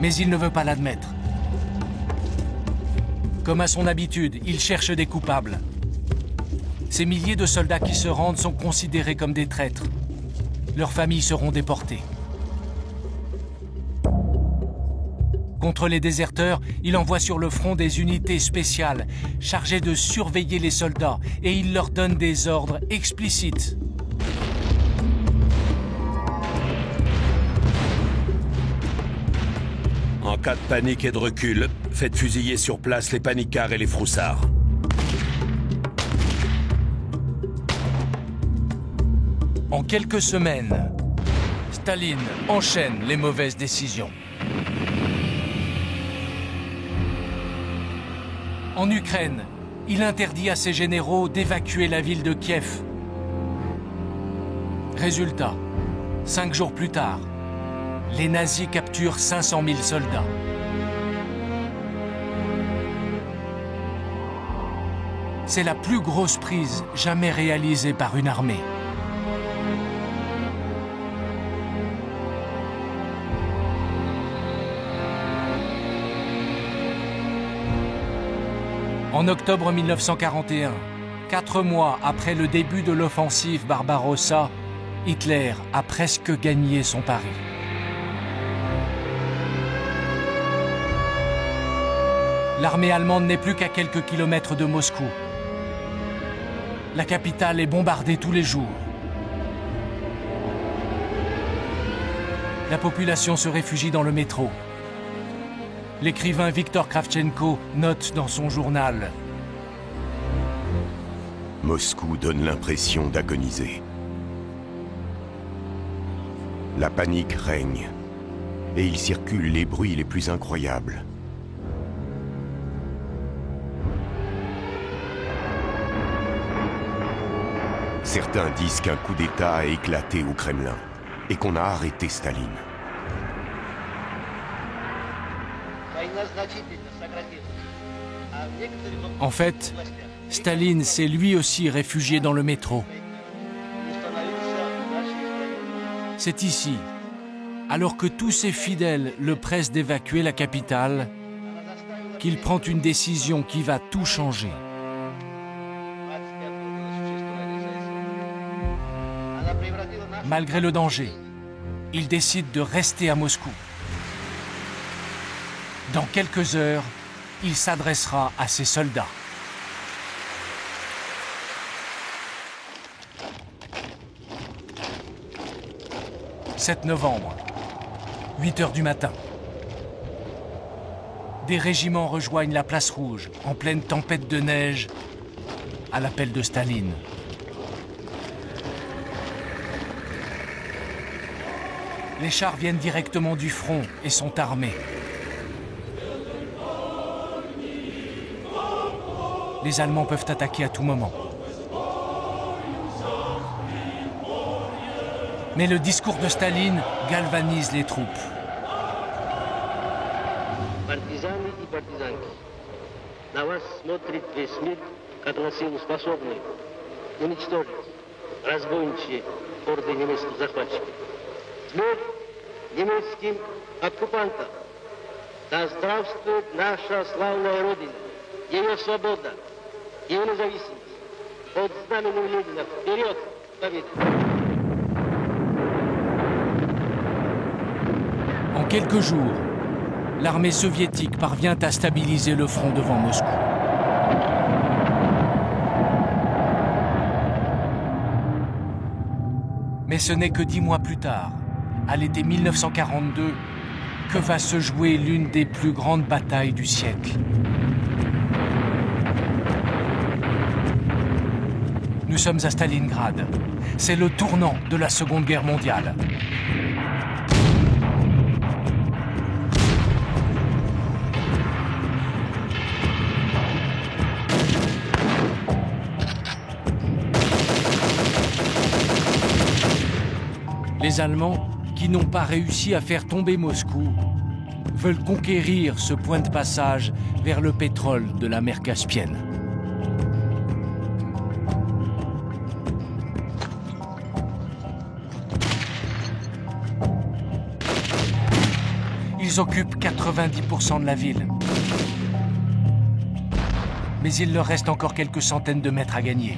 Mais il ne veut pas l'admettre. Comme à son habitude, il cherche des coupables. Ces milliers de soldats qui se rendent sont considérés comme des traîtres. Leurs familles seront déportées. Contre les déserteurs, il envoie sur le front des unités spéciales chargées de surveiller les soldats et il leur donne des ordres explicites. cas de panique et de recul, faites fusiller sur place les panicards et les froussards. En quelques semaines, Staline enchaîne les mauvaises décisions. En Ukraine, il interdit à ses généraux d'évacuer la ville de Kiev. Résultat, 5 jours plus tard, les nazis capturent 500 000 soldats. C'est la plus grosse prise jamais réalisée par une armée. En octobre 1941, 4 mois après le début de l'offensive Barbarossa, Hitler a presque gagné son pari. L'armée allemande n'est plus qu'à quelques kilomètres de Moscou. La capitale est bombardée tous les jours. La population se réfugie dans le métro. L'écrivain Viktor Kravchenko note dans son journal : Moscou donne l'impression d'agoniser. La panique règne, et il circule les bruits les plus incroyables. Certains disent qu'un coup d'État a éclaté au Kremlin, et qu'on a arrêté Staline. En fait, Staline s'est lui aussi réfugié dans le métro. C'est ici, alors que tous ses fidèles le pressent d'évacuer la capitale, qu'il prend une décision qui va tout changer. Malgré le danger, il décide de rester à Moscou. Dans quelques heures, il s'adressera à ses soldats. « 7 novembre, 8 heures du matin. Des régiments rejoignent la place rouge, en pleine tempête de neige, à l'appel de Staline. Les chars viennent directement du front et sont armés. Les Allemands peuvent attaquer à tout moment. Mais le discours de Staline galvanise les troupes. Партизаны и партизанки, на вас смотрит весь мир, как на силу способны уничтожить разбойничьи орды немецких захватчиков. Смерть немецким оккупантам! Да здравствует наша славная Родина, ее свобода, ее независимость. Под знаменем Ленина вперед к победе! En quelques jours, l'armée soviétique parvient à stabiliser le front devant Moscou. Mais ce n'est que 10 mois plus tard, à l'été 1942, que va se jouer l'une des plus grandes batailles du siècle. Nous sommes à Stalingrad. C'est le tournant de la Seconde Guerre mondiale. Les Allemands, qui n'ont pas réussi à faire tomber Moscou, veulent conquérir ce point de passage vers le pétrole de la mer Caspienne. Ils occupent 90% de la ville. Mais il leur reste encore quelques centaines de mètres à gagner.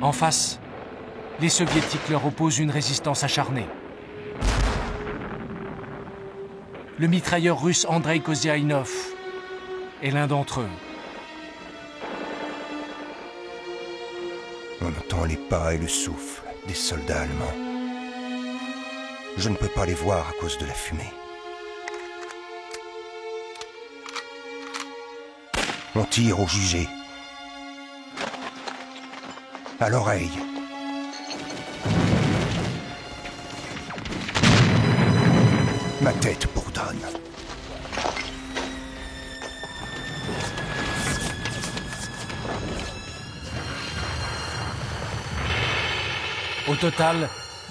En face, les Soviétiques leur opposent une résistance acharnée. Le mitrailleur russe Andrei Koziaïnov est l'un d'entre eux. On entend les pas et le souffle des soldats allemands. Je ne peux pas les voir à cause de la fumée. On tire au jugé. À l'oreille. Ma tête bourdonne. Au total,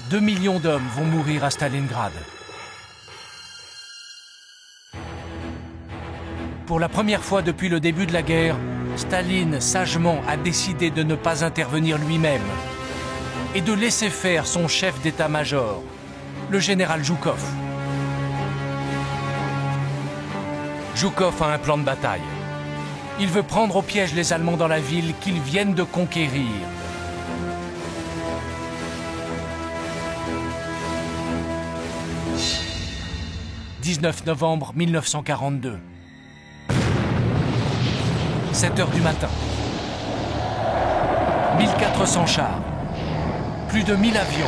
2 millions d'hommes vont mourir à Stalingrad. Pour la première fois depuis le début de la guerre, Staline sagement a décidé de ne pas intervenir lui-même et de laisser faire son chef d'état-major, le général Zhukov. Zhukov a un plan de bataille. Il veut prendre au piège les Allemands dans la ville qu'ils viennent de conquérir. « 19 novembre 1942. 7 heures du matin. 1400 chars, plus de 1000 avions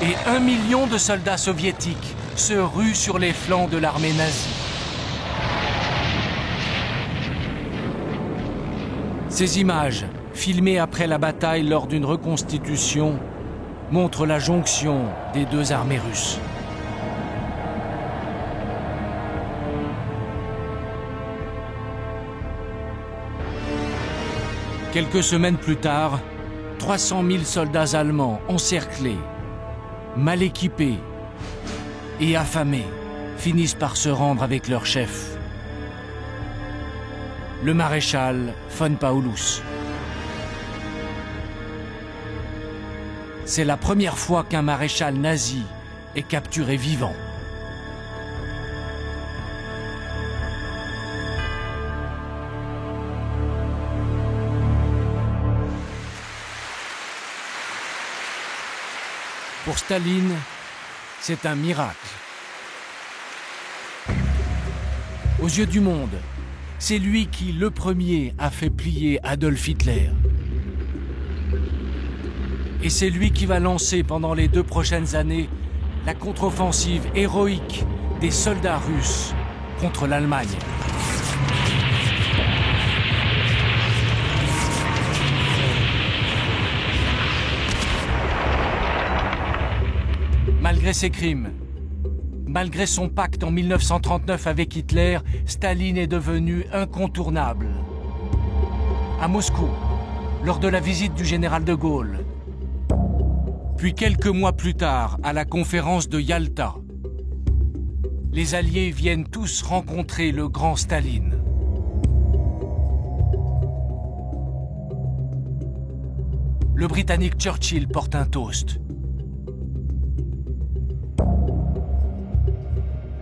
et 1 million de soldats soviétiques se ruent sur les flancs de l'armée nazie. Ces images, filmées après la bataille lors d'une reconstitution, montrent la jonction des deux armées russes. Quelques semaines plus tard, 300 000 soldats allemands encerclés, mal équipés et affamés finissent par se rendre avec leur chef, le maréchal von Paulus. C'est la première fois qu'un maréchal nazi est capturé vivant. Pour Staline, c'est un miracle. Aux yeux du monde, c'est lui qui, le premier, a fait plier Adolf Hitler. Et c'est lui qui va lancer pendant les 2 prochaines années la contre-offensive héroïque des soldats russes contre l'Allemagne. Malgré ses crimes, malgré son pacte en 1939 avec Hitler, Staline est devenu incontournable. À Moscou, lors de la visite du général de Gaulle, puis quelques mois plus tard, à la conférence de Yalta, les Alliés viennent tous rencontrer le grand Staline. Le Britannique Churchill porte un toast.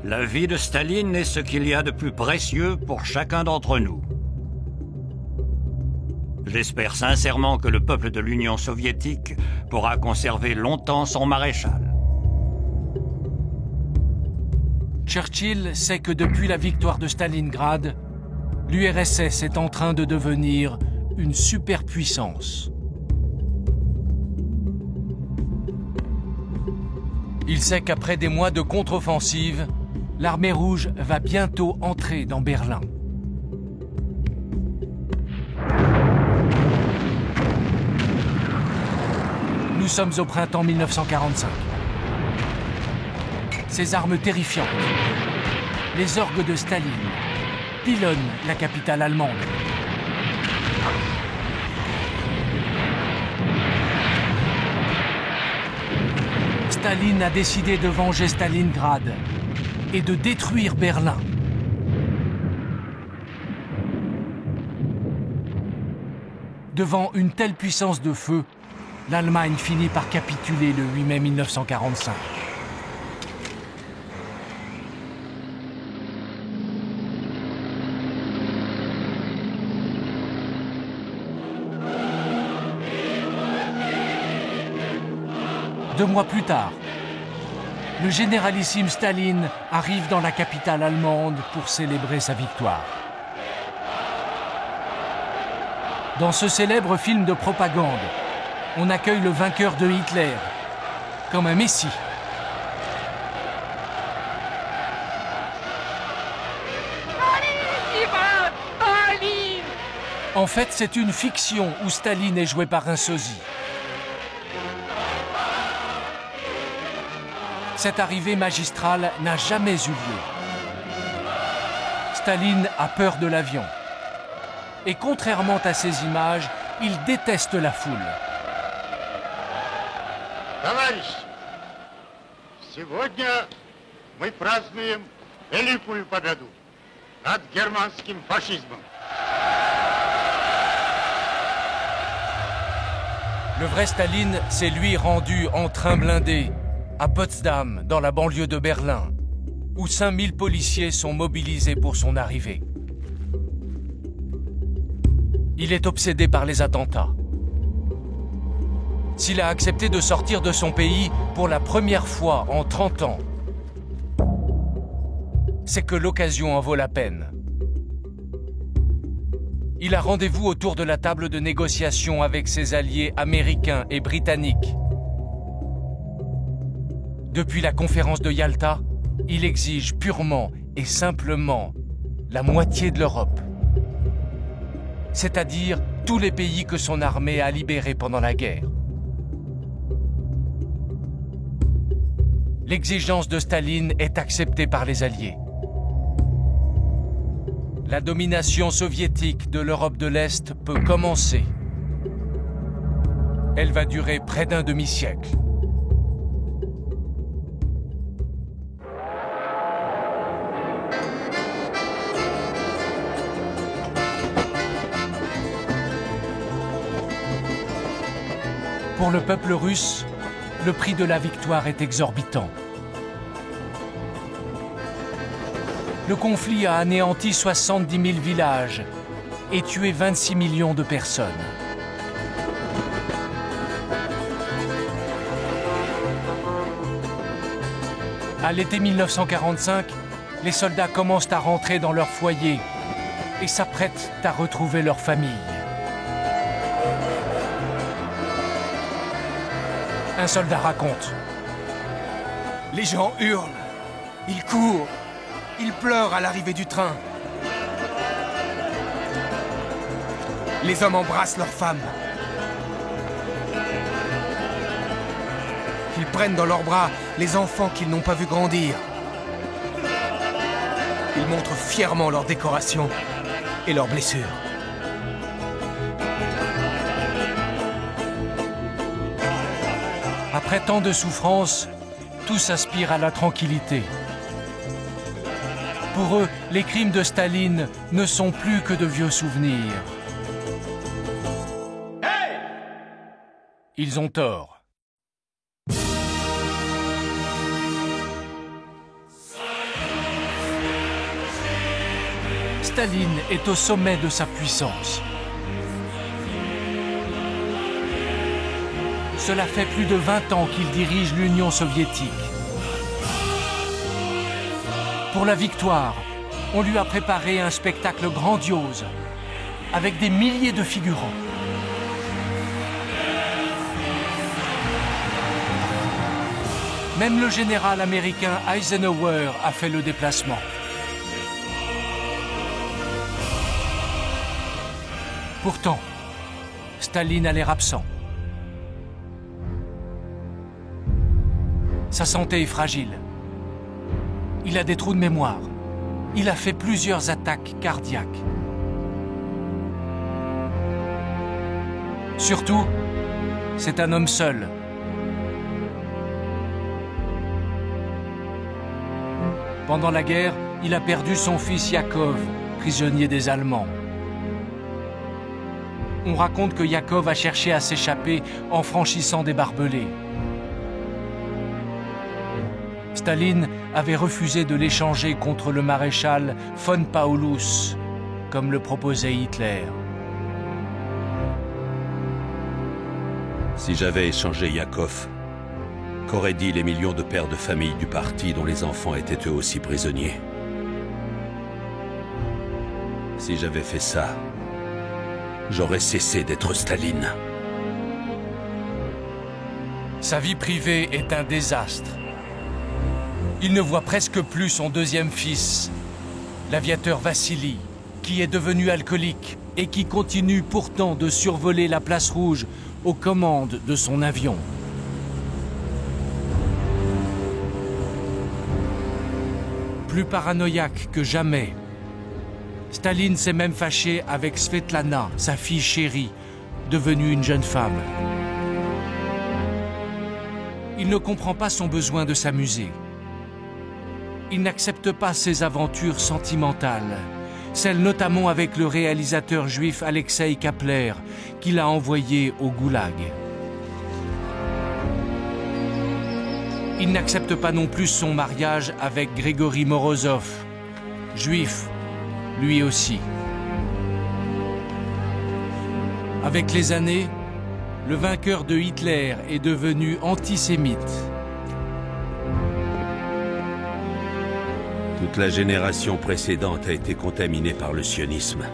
La vie de Staline est ce qu'il y a de plus précieux pour chacun d'entre nous. J'espère sincèrement que le peuple de l'Union soviétique pourra conserver longtemps son maréchal. Churchill sait que depuis la victoire de Stalingrad, l'URSS est en train de devenir une superpuissance. Il sait qu'après des mois de contre-offensive, l'armée rouge va bientôt entrer dans Berlin. Nous sommes au printemps 1945. Ces armes terrifiantes, les orgues de Staline, pilonnent la capitale allemande. Staline a décidé de venger Stalingrad et de détruire Berlin. Devant une telle puissance de feu, l'Allemagne finit par capituler le 8 mai 1945. Deux mois plus tard, le généralissime Staline arrive dans la capitale allemande pour célébrer sa victoire. Dans ce célèbre film de propagande, On accueille le vainqueur de Hitler, comme un messie. En fait, c'est une fiction où Staline est joué par un sosie. Cette arrivée magistrale n'a jamais eu lieu. Staline a peur de l'avion. Et contrairement à ces images, il déteste la foule. Товарищи, сегодня мы празднуем великую победу над германским фашизмом. Le vrai Staline s'est lui rendu en train blindé à Potsdam, dans la banlieue de Berlin, où 5000 policiers sont mobilisés pour son arrivée. Il est obsédé par les attentats. S'il a accepté de sortir de son pays pour la première fois en 30 ans, c'est que l'occasion en vaut la peine. Il a rendez-vous autour de la table de négociation avec ses alliés américains et britanniques. Depuis la conférence de Yalta, il exige purement et simplement la moitié de l'Europe, c'est-à-dire tous les pays que son armée a libérés pendant la guerre. L'exigence de Staline est acceptée par les Alliés. La domination soviétique de l'Europe de l'Est peut commencer. Elle va durer près d'un demi-siècle. Pour le peuple russe, le prix de la victoire est exorbitant. Le conflit a anéanti 70 000 villages et tué 26 millions de personnes. À l'été 1945, les soldats commencent à rentrer dans leur foyer et s'apprêtent à retrouver leur famille. Un soldat raconte. Les gens hurlent, ils courent, ils pleurent à l'arrivée du train. Les hommes embrassent leurs femmes. Ils prennent dans leurs bras les enfants qu'ils n'ont pas vus grandir. Ils montrent fièrement leurs décorations et leurs blessures. Après tant de souffrances, tous aspirent à la tranquillité. Pour eux, les crimes de Staline ne sont plus que de vieux souvenirs. Ils ont tort. Staline est au sommet de sa puissance. Cela fait plus de 20 ans qu'il dirige l'Union soviétique. Pour la victoire, on lui a préparé un spectacle grandiose, avec des milliers de figurants. Même le général américain Eisenhower a fait le déplacement. Pourtant, Staline a l'air absent. Sa santé est fragile. Il a des trous de mémoire. Il a fait plusieurs attaques cardiaques. Surtout, c'est un homme seul. Pendant la guerre, il a perdu son fils Yakov, prisonnier des Allemands. On raconte que Yakov a cherché à s'échapper en franchissant des barbelés. Staline avait refusé de l'échanger contre le maréchal von Paulus, comme le proposait Hitler. Si j'avais échangé Yakov, qu'auraient dit les millions de pères de famille du parti dont les enfants étaient eux aussi prisonniers? Si j'avais fait ça, j'aurais cessé d'être Staline. Sa vie privée est un désastre. Il ne voit presque plus son deuxième fils, l'aviateur Vassili, qui est devenu alcoolique et qui continue pourtant de survoler la place rouge aux commandes de son avion. Plus paranoïaque que jamais, Staline s'est même fâché avec Svetlana, sa fille chérie, devenue une jeune femme. Il ne comprend pas son besoin de s'amuser. Il n'accepte pas ses aventures sentimentales, celles notamment avec le réalisateur juif Alexei Kapler, qu'il a envoyé au goulag. Il n'accepte pas non plus son mariage avec Grégory Morozov, juif, lui aussi. Avec les années, le vainqueur de Hitler est devenu antisémite. Toute la génération précédente a été contaminée par le sionisme.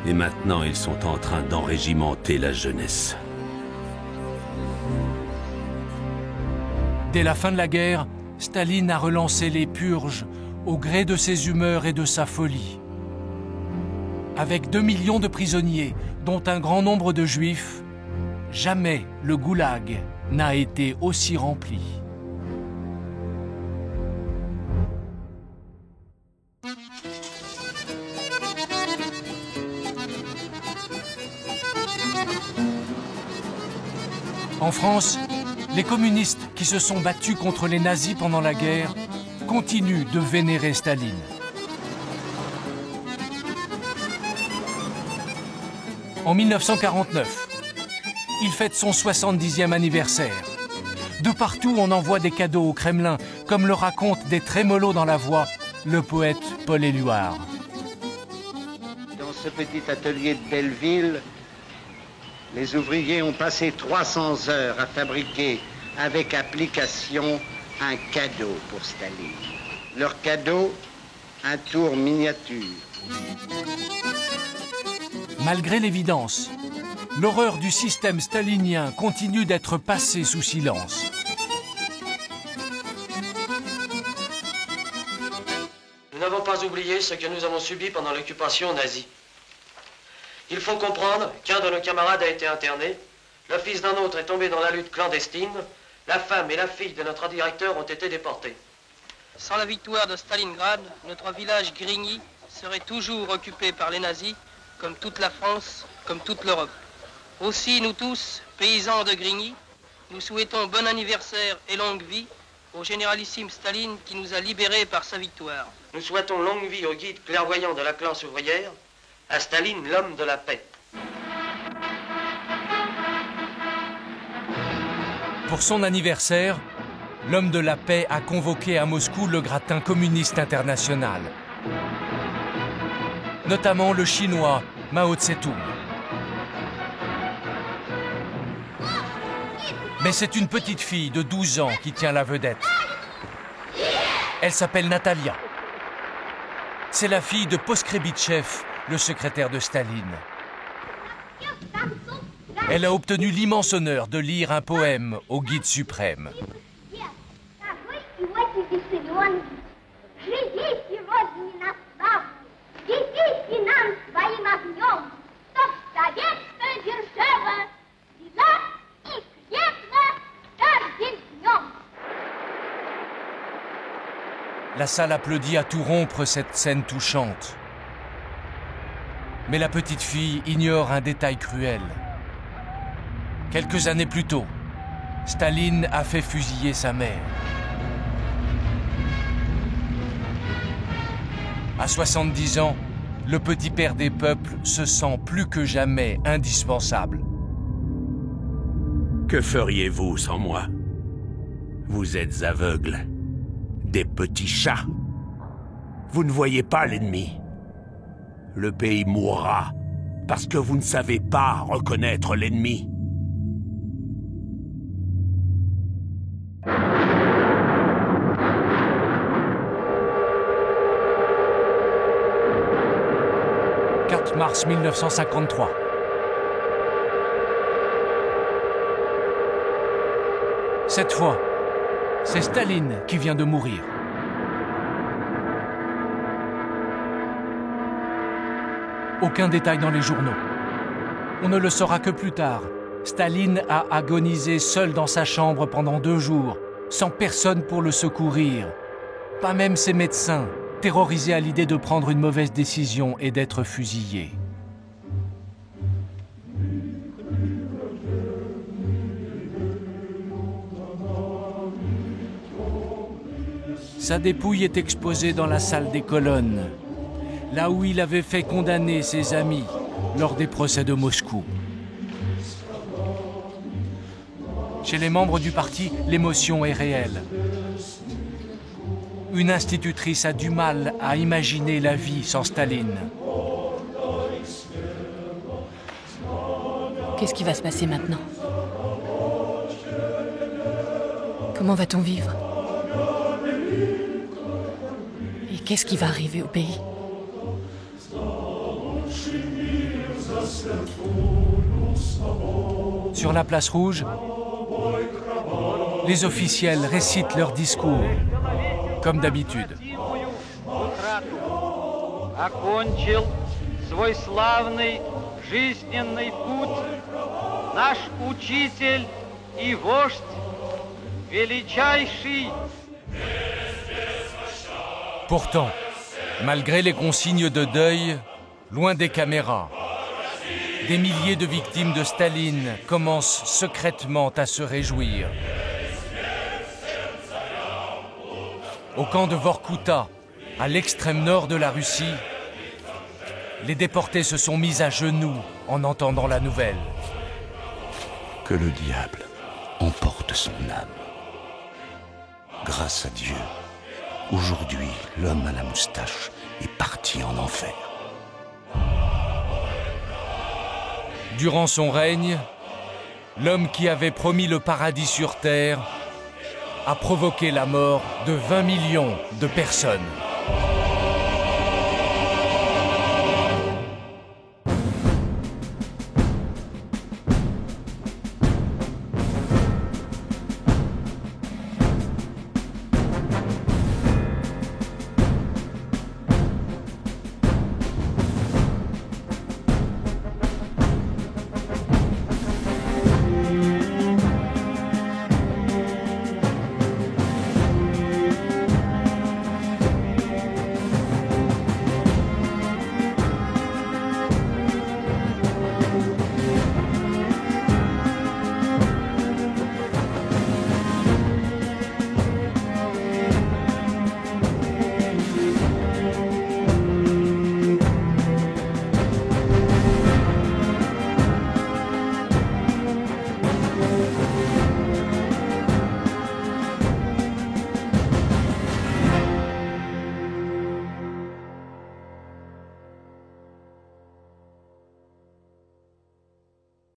Et maintenant, ils sont en train d'enrégimenter la jeunesse. Dès la fin de la guerre, Staline a relancé les purges au gré de ses humeurs et de sa folie. Avec 2 millions de prisonniers, dont un grand nombre de juifs, jamais le goulag n'a été aussi rempli. En France, les communistes qui se sont battus contre les nazis pendant la guerre continuent de vénérer Staline. En 1949, il fête son 70e anniversaire. De partout, on envoie des cadeaux au Kremlin, comme le raconte des trémolos dans la voix le poète Paul Éluard. Dans ce petit atelier de Belleville, les ouvriers ont passé 300 heures à fabriquer avec application un cadeau pour Staline. Leur cadeau, un tour miniature. Malgré l'évidence, l'horreur du système stalinien continue d'être passée sous silence. Nous n'avons pas oublié ce que nous avons subi pendant l'occupation nazie. Il faut comprendre qu'un de nos camarades a été interné, le fils d'un autre est tombé dans la lutte clandestine, la femme et la fille de notre directeur ont été déportés. Sans la victoire de Stalingrad, notre village Grigny serait toujours occupé par les nazis, comme toute la France, comme toute l'Europe. Aussi, nous tous, paysans de Grigny, nous souhaitons bon anniversaire et longue vie au généralissime Staline qui nous a libérés par sa victoire. Nous souhaitons longue vie au guide clairvoyant de la classe ouvrière, à Staline, l'homme de la paix. Pour son anniversaire, l'homme de la paix a convoqué à Moscou le gratin communiste international, notamment le chinois Mao Tse-tung. Mais c'est une petite fille de 12 ans qui tient la vedette. Elle s'appelle Natalia. C'est la fille de Poskrebitchev, le secrétaire de Staline. Elle a obtenu l'immense honneur de lire un poème au guide suprême. La salle applaudit à tout rompre cette scène touchante. Mais la petite fille ignore un détail cruel. Quelques années plus tôt, Staline a fait fusiller sa mère. À 70 ans, le petit père des peuples se sent plus que jamais indispensable. Que feriez-vous sans moi? Vous êtes aveugles. Des petits chats. Vous ne voyez pas l'ennemi. Le pays mourra parce que vous ne savez pas reconnaître l'ennemi. « 4 mars 1953. Cette fois, c'est Staline qui vient de mourir. Aucun détail dans les journaux. On ne le saura que plus tard. Staline a agonisé seul dans sa chambre pendant 2 jours, sans personne pour le secourir. Pas même ses médecins, terrorisés à l'idée de prendre une mauvaise décision et d'être fusillé. Sa dépouille est exposée dans la salle des colonnes, là où il avait fait condamner ses amis lors des procès de Moscou. Chez les membres du parti, l'émotion est réelle. Une institutrice a du mal à imaginer la vie sans Staline. Qu'est-ce qui va se passer maintenant? Comment va-t-on vivre? Et qu'est-ce qui va arriver au pays? Sur la place rouge, les officiels récitent leur discours, comme d'habitude. Окончил свой славный жизненный путь наш учитель и вождь, величайший. Pourtant, malgré les consignes de deuil, loin des caméras, des milliers de victimes de Staline commencent secrètement à se réjouir. Au camp de Vorkouta, à l'extrême nord de la Russie, les déportés se sont mis à genoux en entendant la nouvelle. Que le diable emporte son âme. Grâce à Dieu, aujourd'hui, l'homme à la moustache est parti en enfer. Durant son règne, l'homme qui avait promis le paradis sur terre a provoqué la mort de 20 millions de personnes.